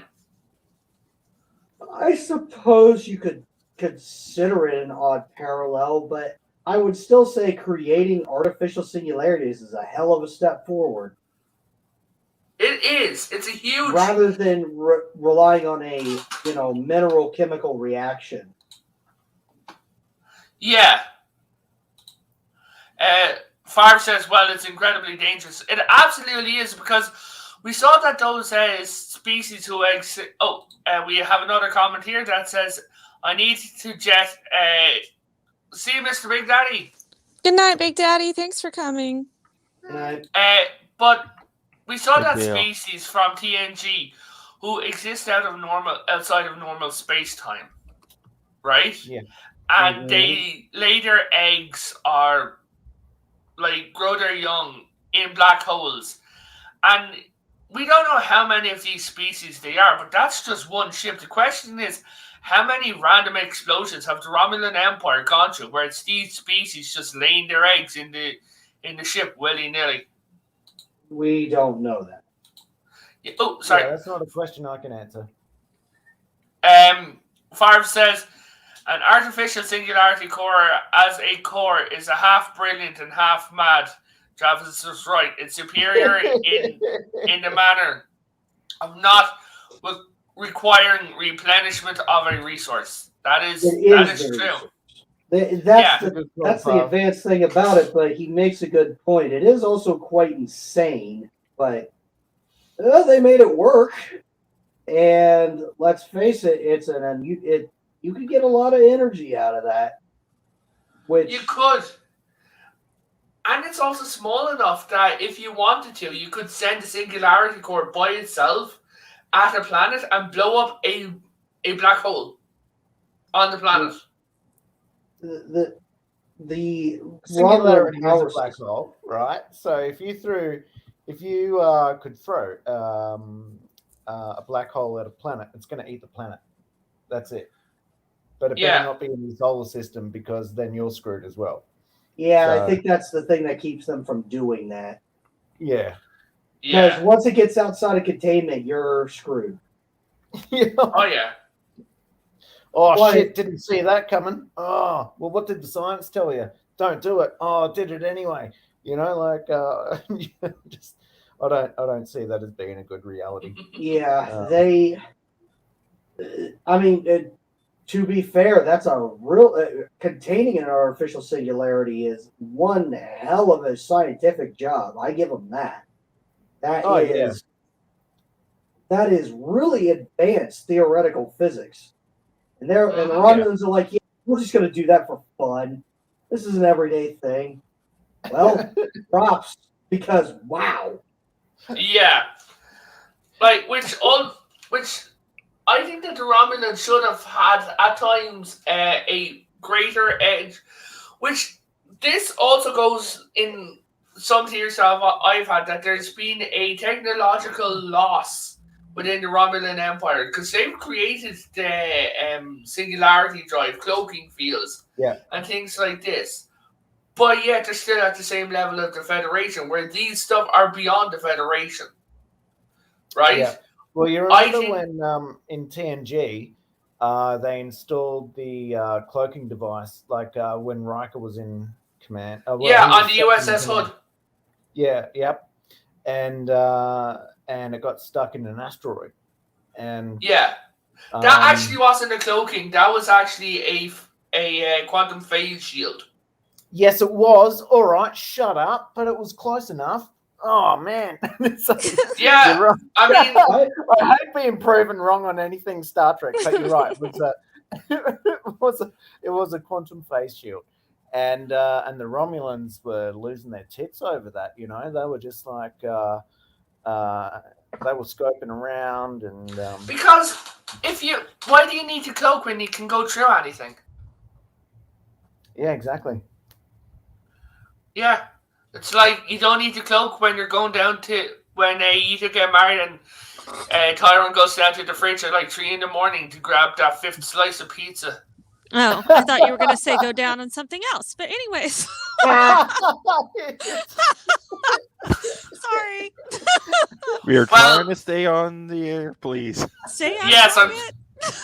I suppose you could consider it an odd parallel, but I would still say creating artificial singularities is a hell of a step forward. It is. It's a huge. Rather than relying on a mineral chemical reaction. Yeah. Farv says, well, it's incredibly dangerous. It absolutely is because we saw that those species who exist. Oh, we have another comment here that says, I need to jet. See you, Mr. Big Daddy. Good night, Big Daddy. Thanks for coming. But we saw that deal. species from TNG who exist outside of normal space-time, right? Yeah. And they lay their eggs or grow their young in black holes. And we don't know how many of these species they are, but that's just one ship. The question is, how many random explosions have the Romulan Empire gone through where it's these species just laying their eggs in the ship willy-nilly? We don't know that. Yeah, oh, sorry. Yeah, that's not a question I can answer. Farv says, an artificial singularity core as a core is a half brilliant and half mad. Travis is right. It's superior in the manner of not requiring replenishment of a resource. That is true. That's the advanced thing about it, but he makes a good point. It is also quite insane, but they made it work. And let's face it, you could get a lot of energy out of that. Which you could. And it's also small enough that if you wanted to, you could send a singularity core by itself at a planet and blow up a black hole on the planet. The singularity Romulan is a black hole, right? So if you could throw a black hole at a planet, it's going to eat the planet. That's it. But it better not be in the solar system because then you're screwed as well. Yeah, so, I think that's the thing that keeps them from doing that. Yeah. Because once it gets outside of containment, you're screwed. Oh, yeah. Oh, shit, didn't see that coming. Oh, well, what did the science tell you? Don't do it. Oh, did it anyway. I don't see that as being a good reality. Yeah, to be fair, that's a real containing an artificial singularity is one hell of a scientific job. I give them that. That is really advanced theoretical physics. And the Romulans are like, yeah, we're just going to do that for fun. This is an everyday thing. Well, props, because wow. Yeah. Which I think that the Romulans should have had at times a greater edge, which this also goes in some theories I've had that there's been a technological loss within the Romulan Empire because they've created the singularity drive, cloaking fields, and things like this. But yet they're still at the same level of the Federation, where these stuff are beyond the Federation, right? Yeah. Well, you remember when in TNG they installed the cloaking device, when Riker was in command. On the USS Hood. Yeah, yep. and it got stuck in an asteroid. And Yeah. That actually wasn't a cloaking. That was actually a quantum phase shield. Yes, it was. All right, shut up. But it was close enough. Oh man. Yeah, you're right. I mean, I hate being proven wrong on anything Star Trek, but you're right. It was a quantum phase shield, and the Romulans were losing their tits over that. You know, they were just like they were scoping around and because why do you need to cloak when you can go through anything? yeah, exactly. Yeah, it's like you don't need to cloak when you're going down to when you two get married and Tyrone goes down to the fridge at like 3 a.m. to grab that 5th slice of pizza. Oh, I thought you were going to say go down on something else. But anyways. Sorry. We are trying to stay on the air, please. Stay on Yes, target.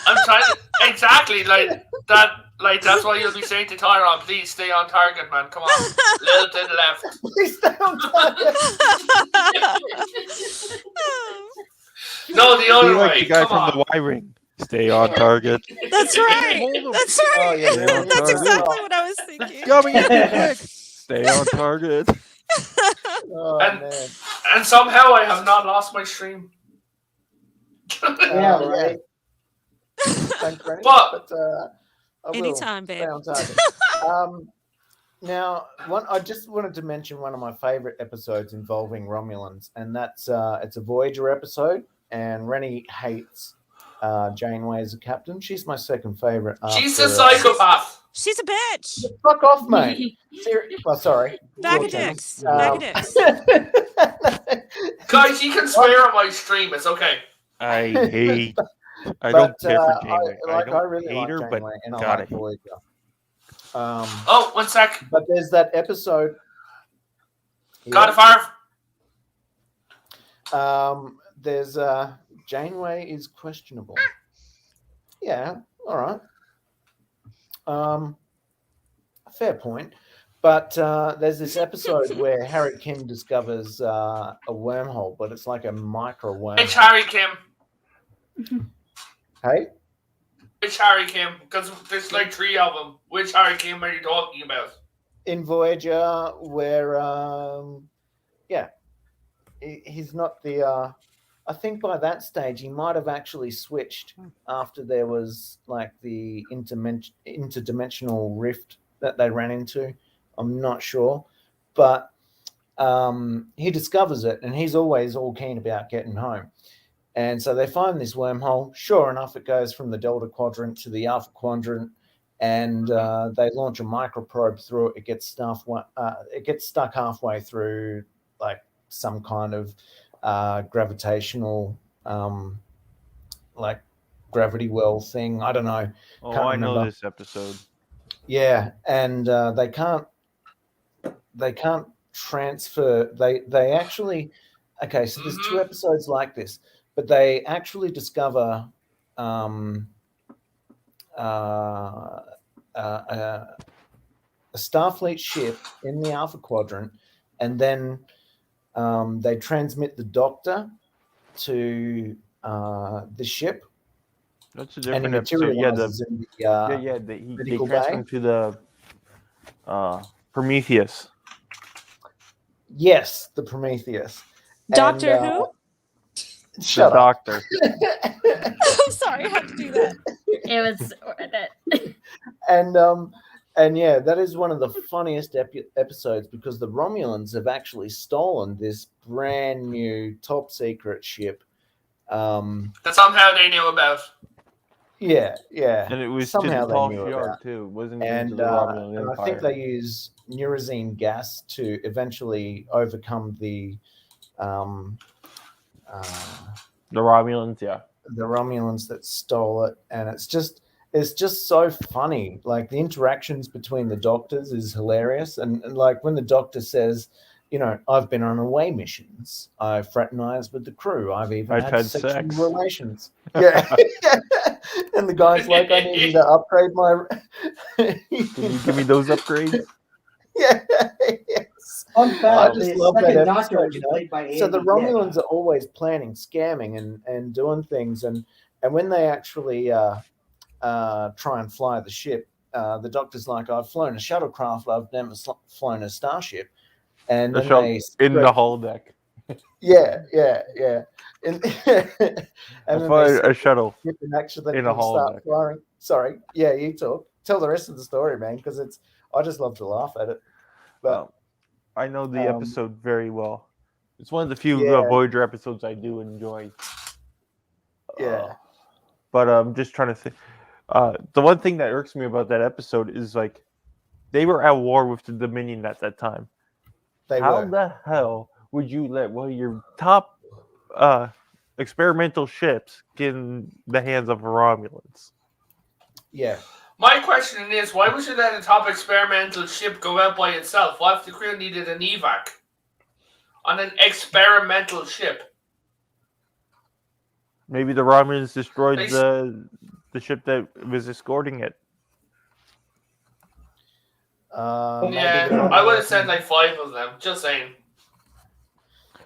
I'm trying to, exactly like that. Like that's why you'll be saying to Tyrone, please stay on target, man. Come on, little to the left. Please stay on target. No, the Be other like way. the guy Come from on. the Y Ring. Stay on target. That's right. That's right. Oh, yeah, Stay on That's target. exactly what I was thinking. Coming in quick. Stay on target. Oh, And- man. And somehow I have not lost my stream. Yeah, right. Thanks, Rennie. But- I will Anytime, babe. stay on target. Now, I just wanted to mention one of my favorite episodes involving Romulans, and that's it's a Voyager episode, and Rennie hates Janeway as a captain. She's my second favorite. She's a psychopath. She's a bitch. Fuck off, mate. Well, sorry. Bag Your of turn. dicks. Bag of dicks. Guys, you can swear on my stream. It's okay. I hate. I But, don't care for Janeway. I I don't really hate like her, Janeway, but and I God, like I hate Voyager. Oh, 1 sec. But there's that episode. God of Fire. There's Janeway is questionable. Yeah, all right. Fair point. But there's this episode where Harry Kim discovers a wormhole, but it's like a micro It's wormhole. Harry Kim. Hey? Which Harry Kim? Because there's like 3 of them. Which Harry Kim are you talking about? In Voyager, where he's not the I think by that stage he might have actually switched after there was like the interdimensional rift that they ran into. I'm not sure, but he discovers it, and he's always all keen about getting home. And so they find this wormhole. Sure enough, it goes from the Delta Quadrant to the Alpha Quadrant, and they launch a microprobe through it. It gets stuck halfway through, like some kind of gravitational, like gravity well thing. I don't know. Oh, Can't I know remember. this episode. Yeah, and they can't transfer. They actually. Okay, so there's 2 episodes like this. But they actually discover a Starfleet ship in the Alpha Quadrant, and then they transmit the Doctor to the ship. That's a And different it episode. Yeah, materializes in the, they Medical transfer Bay? him to the Prometheus. Yes, the Prometheus. Doctor And, who? Shut the up. Doctor. I'm sorry, I had to do that. It was that. And yeah, that is one of the funniest episodes because the Romulans have actually stolen this brand new top secret ship. That somehow they knew about. Yeah. And it was Somehow to the they Tall knew Shard about. too. It wasn't even And, to the Romulan and I Empire. think they use neurazine gas to eventually overcome the The Romulans, yeah. Romulans that stole it, and it's just so funny. Like the interactions between the doctors is hilarious, and like when the Doctor says, you know, I've been on away missions, I've fraternized with the crew, I've had sexual sex. relations. Yeah. And the guy's like, I need you to upgrade my. Can you give me those upgrades? Yeah. Yes. Fun I fact: just the love that second Doctor episode, was you know. played by Andy So the Dick. Romulans are always planning, scamming, and doing things, and when they actually try and fly the ship, the Doctor's like, "I've flown a shuttlecraft, I've never flown a starship," and then they in the spread- holodeck. yeah, and, and I then fly they a shuttle ship and actually in a start holodeck. firing. Sorry, yeah, you talk. Tell the rest of the story, man, because it's. I just love to laugh at it. But I know the um, episode very well. It's one of the few Yeah. Voyager episodes I do enjoy. yeah, But I'm just trying to think. The one thing that irks me about that episode is like they were at war with the Dominion at that time. they How were. the hell would you let one of your top experimental ships get in the hands of Romulans? Yeah. My question is, why would you let a top experimental ship go out by itself? What if the crew needed an evac on an experimental ship? Maybe the Romulans destroyed They- the ship that was escorting it. Maybe Yeah, the I would have Romulans- said like 5 of them. Just saying.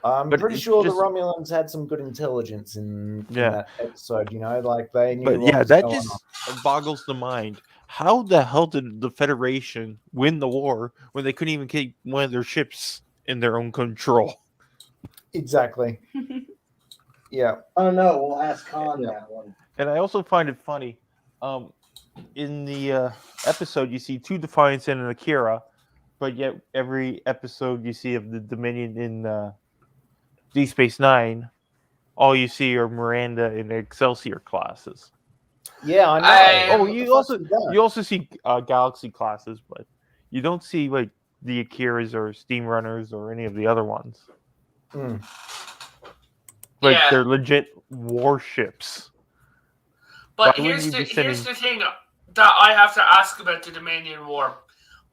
I'm But pretty it's sure just- the Romulans had some good intelligence in Yeah. that episode. You know, like they knew. But what yeah, was that going just on. boggles the mind. How the hell did the Federation win the war when they couldn't even keep one of their ships in their own control? Exactly. Yeah. I don't know. We'll ask Khan Yeah. that one. And I also find it funny. In the episode, you see 2 Defiance and an Akira, but yet every episode you see of the Dominion in Deep Space Nine, all you see are Miranda and Excelsior classes. Yeah, I know. Oh, What the you fuck's also with that? you also see Galaxy classes, but you don't see like the Akiras or Steam Runners or any of the other ones. Mm. Like Yeah. they're legit warships. But Why wouldn't here's you the be sending- thing that I have to ask about the Dominion War.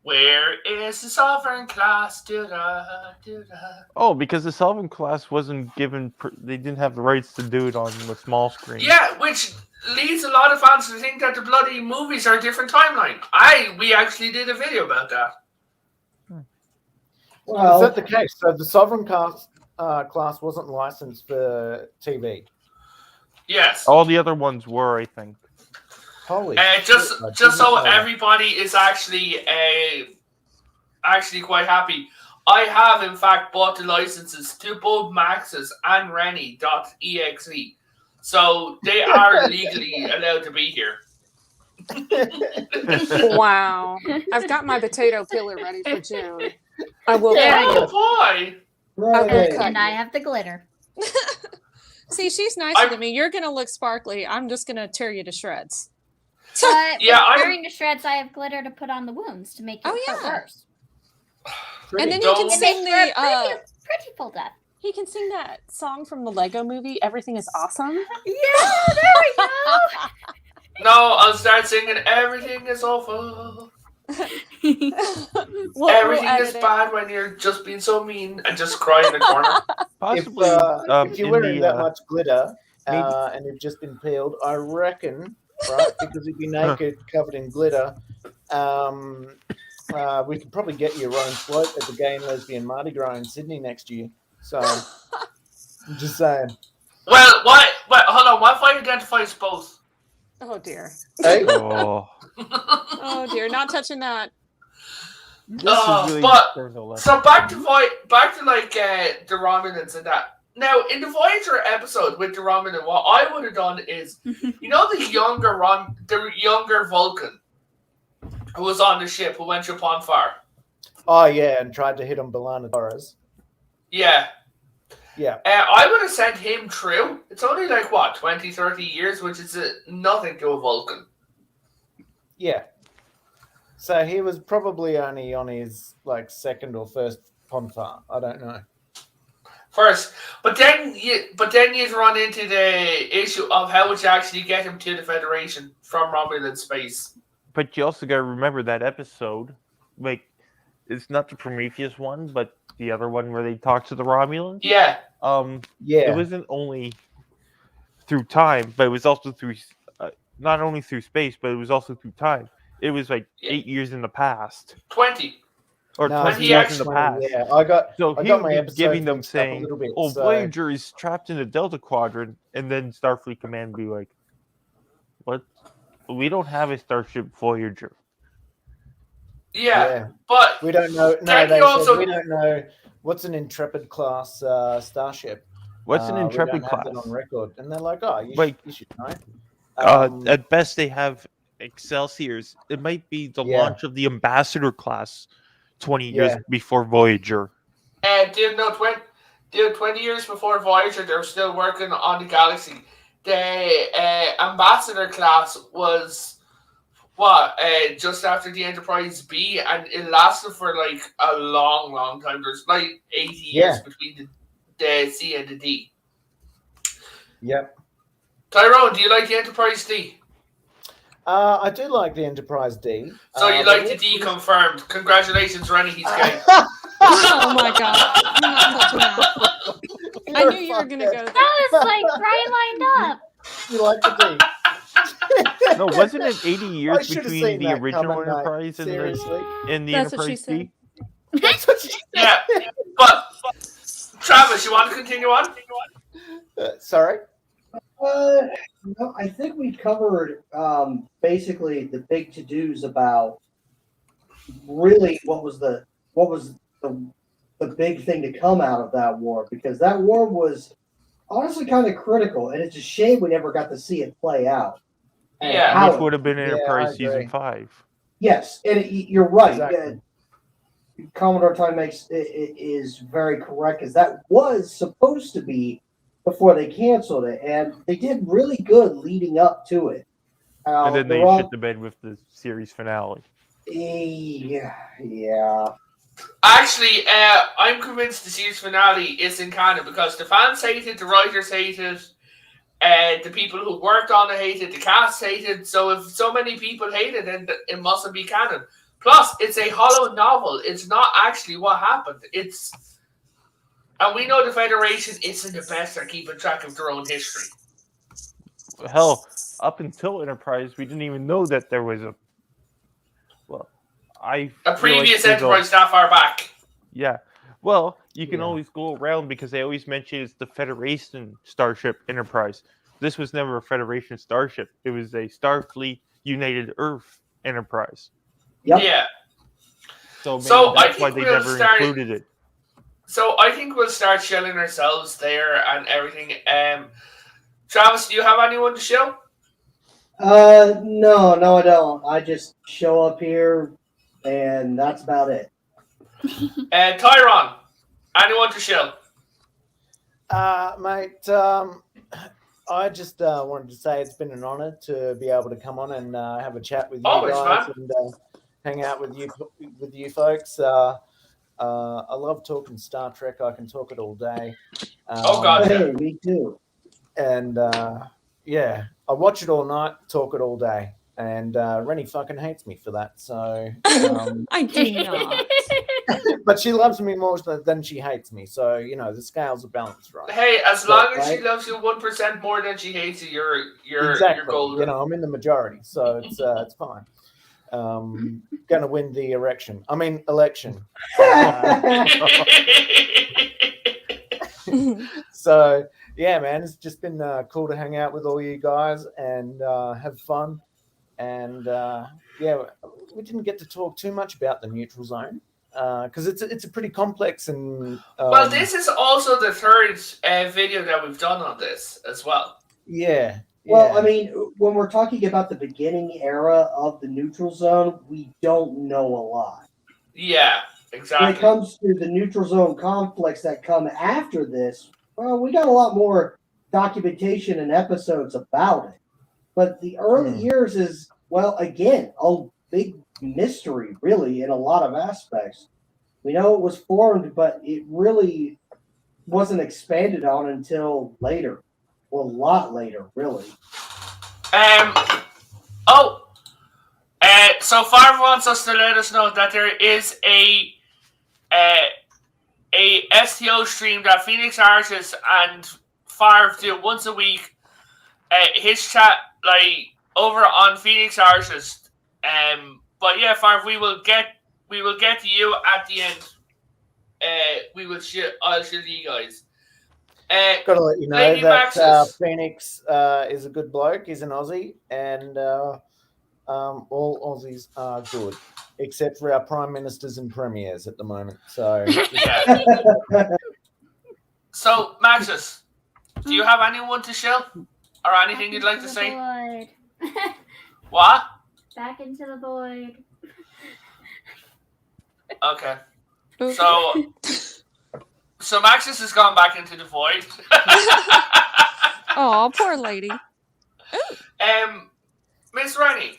Where is the Sovereign class? Do-da, do-da. Oh, because the Sovereign class wasn't given. They didn't have the rights to do it on the small screen. Yeah, which leads a lot of fans to think that the bloody movies are a different timeline. We actually did a video about that. Is Well, that the case? So the Sovereign class wasn't licensed for TV. Yes. All the other ones were, I think. Holy. Just shit, I just didn't so know that. everybody is actually quite happy. I have in fact bought the licenses to both Max's and Rennie.exe. So they are legally allowed to be here. Wow. I've got my potato peeler ready for June. I will There cut we you. Oh boy! right. cut And I have the glitter. See, she's nicer than me. You're gonna look sparkly. I'm just gonna tear you to shreds. But Yeah, with I'm- tearing to shreds, I have glitter to put on the wounds to make it Oh, hurt yeah. worse. And then he Don't- can It sing makes for a the prettiful death. he can sing that song from the Lego movie, Everything is Awesome. Yeah, there we go. No, I'll start singing Everything is awful. We'll Everything edit is it. bad when you're just being so mean and just cry in the corner. Possibly. If you're in wearing the, that much glitter maybe- and you've just been peeled, I reckon, right? Because if you're naked, covered in glitter, we could probably get you your own float at the Gay and Lesbian Mardi Gras in Sydney next year. So, I'm just saying. Well, what? But hold on. What if I identify as both? Oh dear. Hey, Oh, Oh dear. Not touching that. this Oh, is really but- starting to let- So back to like the Romulans and that. Now in the Voyager episode with the Romulan, what I would have done is, you know, the younger Vulcan who was on the ship who went upon fire. oh yeah, and tried to hit on Belana Torres. Yeah. Yeah, I would have sent him through. It's only like, what, 20, 30 years, which is nothing to a Vulcan. yeah. So he was probably only on his like second or first Ponfar. I don't know. First. But then you'd run into the issue of how would you actually get him to the Federation from Romulan space. But you also got to remember that episode. Like, it's not the Prometheus one, but the other one where they talk to the Romulans. Yeah. Yeah, It wasn't only through time, but it was also through not only through space, but it was also through time. It was like Yeah. 8 years in the past. 20. or No, 20 he years actually- in the past. Yeah, I got So I he got would my be episodes giving them mixed up a saying, little bit, "Oh, so- Voyager is trapped in the Delta Quadrant," and then Starfleet Command be like, "What? We don't have a Starship Voyager." Yeah, but We don't know. No, Then he they also- said we don't know what's an Intrepid class starship. What's an We Intrepid don't have that class? on record, and they're like, "Oh, Like, you should know." At best, they have Excelsiors. It might be the Yeah. launch of the Ambassador class 20 years Yeah. before Voyager. dude, 20 years before Voyager, they were still working on the Galaxy. The Ambassador class was just after the Enterprise B, and it lasted for like a long time. There's like 80 years Yeah. between the C and the D. Yep. Tyrone, do you like the Enterprise D? I do like the Enterprise D. So you but like the D confirmed. Congratulations, Rennie, he's gay. Oh my god. I'm not touching that. I You're knew you were fucked gonna up. go there. That was like right lined up. You like the D? No, wasn't it 80 I years should have between seen the that original coming, mate. Enterprise and Seriously. the That's what she Enterprise D? That's what you Yeah, but Travis, you want to continue on? Sorry. No, I think we covered basically the big to-dos about really what was the big thing to come out of that war, because that war was honestly kind of critical, and it's a shame we never got to see it play out. And Yeah. how Which would have been I Enterprise agree. Season 5. yes, and you're right. Exactly. Commodore Time is very correct, because that was supposed to be before they canceled it, and they did really good leading up to it. And then they they're all- shit the bed with the series finale. Yeah. Actually, I'm convinced the series finale is in canon because the fans hate it, the writers hate it, the people who worked on it hate it, the cast hate it. So if so many people hate it, then it mustn't be canon. Plus, it's a hollow novel. It's not actually what happened. And we know the Federation isn't the best at keeping track of their own history. Hell, up until Enterprise, we didn't even know that there was a Previous there's Enterprise that far back. Yeah. Well, you can Yeah. always go around because they always mention it's the Federation Starship Enterprise. This was never a Federation Starship. It was a Starfleet United Earth Enterprise. Yep. Yeah. So maybe So, I that's why think they we'll never start- included it. So I think we'll start shilling ourselves there and everything. Travis, do you have anyone to shill? No, I don't. I just show up here, and that's about it. Tyron, anyone to shill? Mate, I just wanted to say it's been an honor to be able to come on and have a chat with you Always, guys man. and hang out with you folks. I love talking Star Trek. I can talk it all day. Oh, God. Hey, me too. And yeah, I watch it all night, talk it all day. And Rennie fucking hates me for that. So, I do not. but she loves me more than she hates me. So you know the scales are balanced, right? Hey, as long as she Right. loves you 1% more than she hates you, you're Exactly. golden. You know, I'm in the majority, so it's fine. Gonna win the election. So yeah, man, it's just been cool to hang out with all you guys and have fun. And yeah, we didn't get to talk too much about the neutral zone because it's a pretty complex and Well, this is also the third video that we've done on this as well. yeah. Well, yeah. I mean, when we're talking about the beginning era of the neutral zone, we don't know a lot. Yeah, When it exactly. comes to the neutral zone conflicts that come after this, well, we got a lot more documentation and episodes about it. But the early years is, well, again, a big mystery, really, in a lot of aspects. We know it was formed, but it really wasn't expanded on until later. Well, a lot later, really. So Farv wants us to let us know that there is a STO stream that Phoenix Artist and Farv do once a week. His chat over on Phoenix Artist. But yeah, Farv, we will get we will get to you at the end. I'll show you guys. Got to let you know Lady that Maxis. Phoenix is a good bloke. He's an Aussie, and all Aussies are good, except for our prime ministers and premiers at the moment. So, Yeah. So, Maxis, do you have anyone to show or anything you'd like to say? Void. What? Back into the void. Okay. Okay. So Maxis has gone back into the void. Oh, poor lady. Miss Rennie.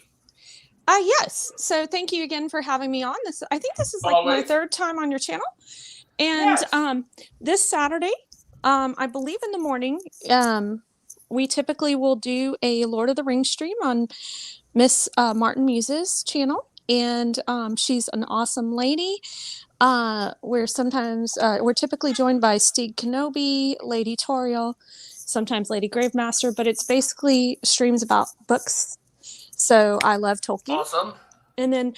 Yes. So thank you again for having me on this. I think this is like my Always. third time on your channel. And Yes. This Saturday, I believe in the morning, we typically will do a Lord of the Rings stream on Miss Martin Muse's channel. And she's an awesome lady. We're typically joined by Stig Kenobi, Lady Toriel, sometimes Lady Gravemaster, but it's basically streams about books. So I love Tolkien. Awesome. And then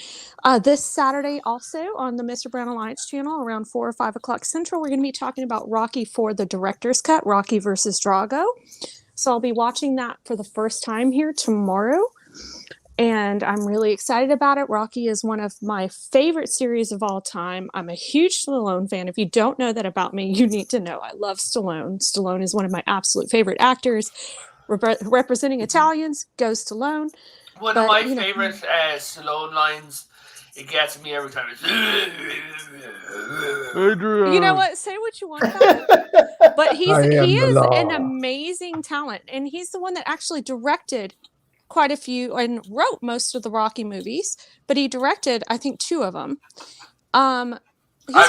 this Saturday also on the Mr. Brown Alliance channel around 4 or 5 o'clock Central, we're going to be talking about Rocky for the director's cut, Rocky versus Drago. So I'll be watching that for the first time here tomorrow. And I'm really excited about it. Rocky is one of my favorite series of all time. I'm a huge Stallone fan. If you don't know that about me, you need to know. I love Stallone. Stallone is one of my absolute favorite actors. Representing Italians, go Stallone. One of my favorite Stallone lines. It gets me every time. You know what? Say what you want about him. But he is an amazing talent. And he's the one that actually directed quite a few and wrote most of the Rocky movies, but he directed, I think, 2 of them. I've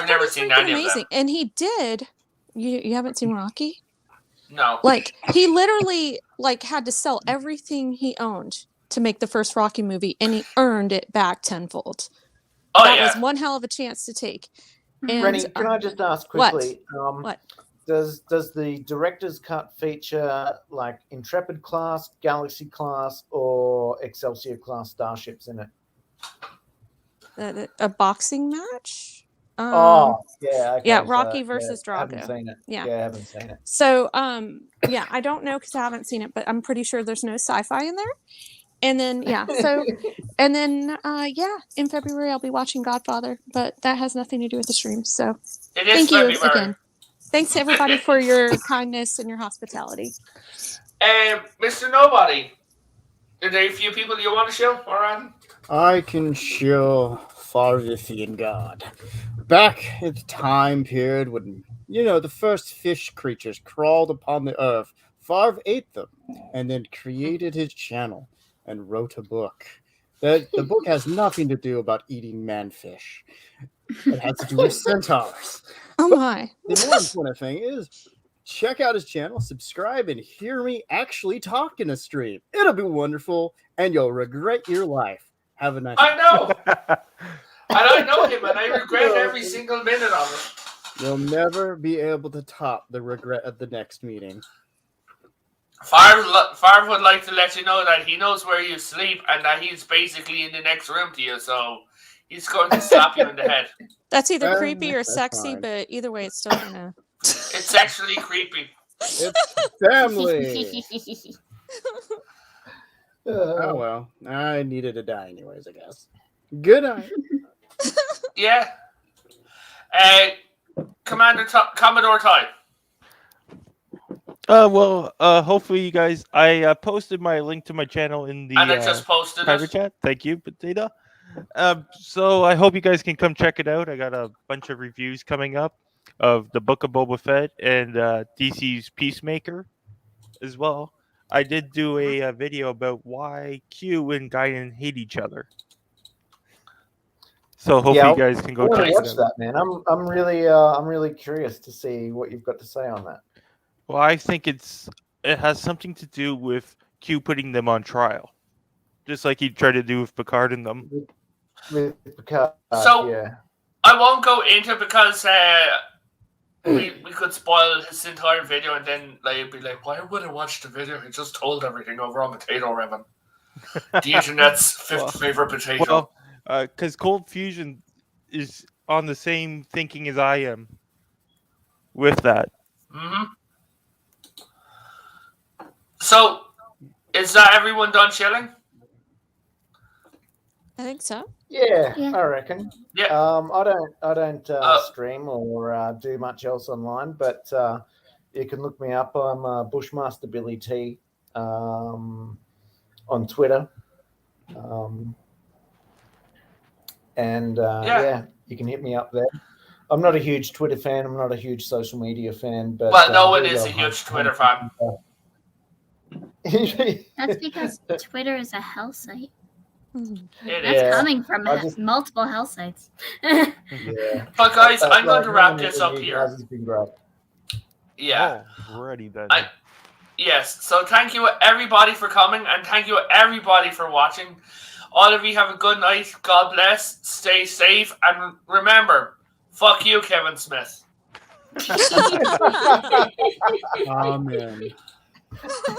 never seen any of them. And he did. You haven't seen Rocky? No. Like, he literally had to sell everything he owned to make the first Rocky movie, and he earned it back tenfold. Oh, that yeah. was one hell of a chance to take. And, Rennie, can I just ask quickly? What? Does the director's cut feature like Intrepid class, Galaxy class, or Excelsior class starships in it? A boxing match? Yeah. Okay, yeah, Rocky versus Drago. I haven't seen it. Yeah, I haven't seen it. So, yeah, I don't know because I haven't seen it, but I'm pretty sure there's no sci-fi in there. And then, yeah, so, and then, yeah, in February I'll be watching Godfather, but that has nothing to do with the stream. So, It is thank you February. again. Thanks everybody for your kindness and your hospitality. Mr. Nobody, are there a few people you want to show? Or I can show Farvifian God. Back at the time period when, the first fish creatures crawled upon the earth, Farv ate them and then created his channel and wrote a book. The book has nothing to do about eating manfish. It has to do with centaurs. Oh my. The more important thing is check out his channel, subscribe, and hear me actually talk in a stream. It'll be wonderful, and you'll regret your life. Have a nice I know. And I know him, and I regret every single minute of it. You'll never be able to top the regret of the next meeting. Farv would like to let you know that he knows where you sleep and that he's basically in the next room to you, so he's going to slap you in the head. That's either creepy or That's sexy, fine. but either way, it's still gonna. It's actually creepy. It's family. Oh well, I needed to die anyways, I guess. Good night. Yeah. Commodore Ty. Hopefully you guys. I posted my link to my channel in the And I just posted private it. chat. Thank you, Potato. So I hope you guys can come check it out. I got a bunch of reviews coming up of the Book of Boba Fett and DC's Peacemaker as well. I did do a video about why Q and Guinan hate each other. So hopefully you guys can I go want check to it watch out. that, man. I'm really curious to see what you've got to say on that. Well, I think it has something to do with Q putting them on trial, just like he tried to do with Picard and them. With Picard, So- yeah. I won't go into it because we could spoil his entire video and then be like, why would I watch the video? He just told everything over on Potato Ribbon. The internet's fifth favorite potato. Well, because Cold Fusion is on the same thinking as I am with that. Mm-hmm. So, is that everyone done chilling? I think so. Yeah, Yeah. I reckon. Yeah. I don't stream or do much else online, but you can look me up. I'm Bushmaster Billy T on Twitter, and yeah, you can hit me up there. I'm not a huge Twitter fan. I'm not a huge social media fan, but Well, no one do is a love huge hunting. Twitter fan. That's because Twitter is a hell site. It That's is. coming from I just- multiple hell sites. Yeah. But guys, I'm going Like, to wrap meeting this you up guys here. has been great. Yeah. Alrighty then. Yes. So thank you everybody for coming, and thank you everybody for watching. All of you have a good night. God bless. Stay safe, and remember, fuck you, Kevin Smith. Amen.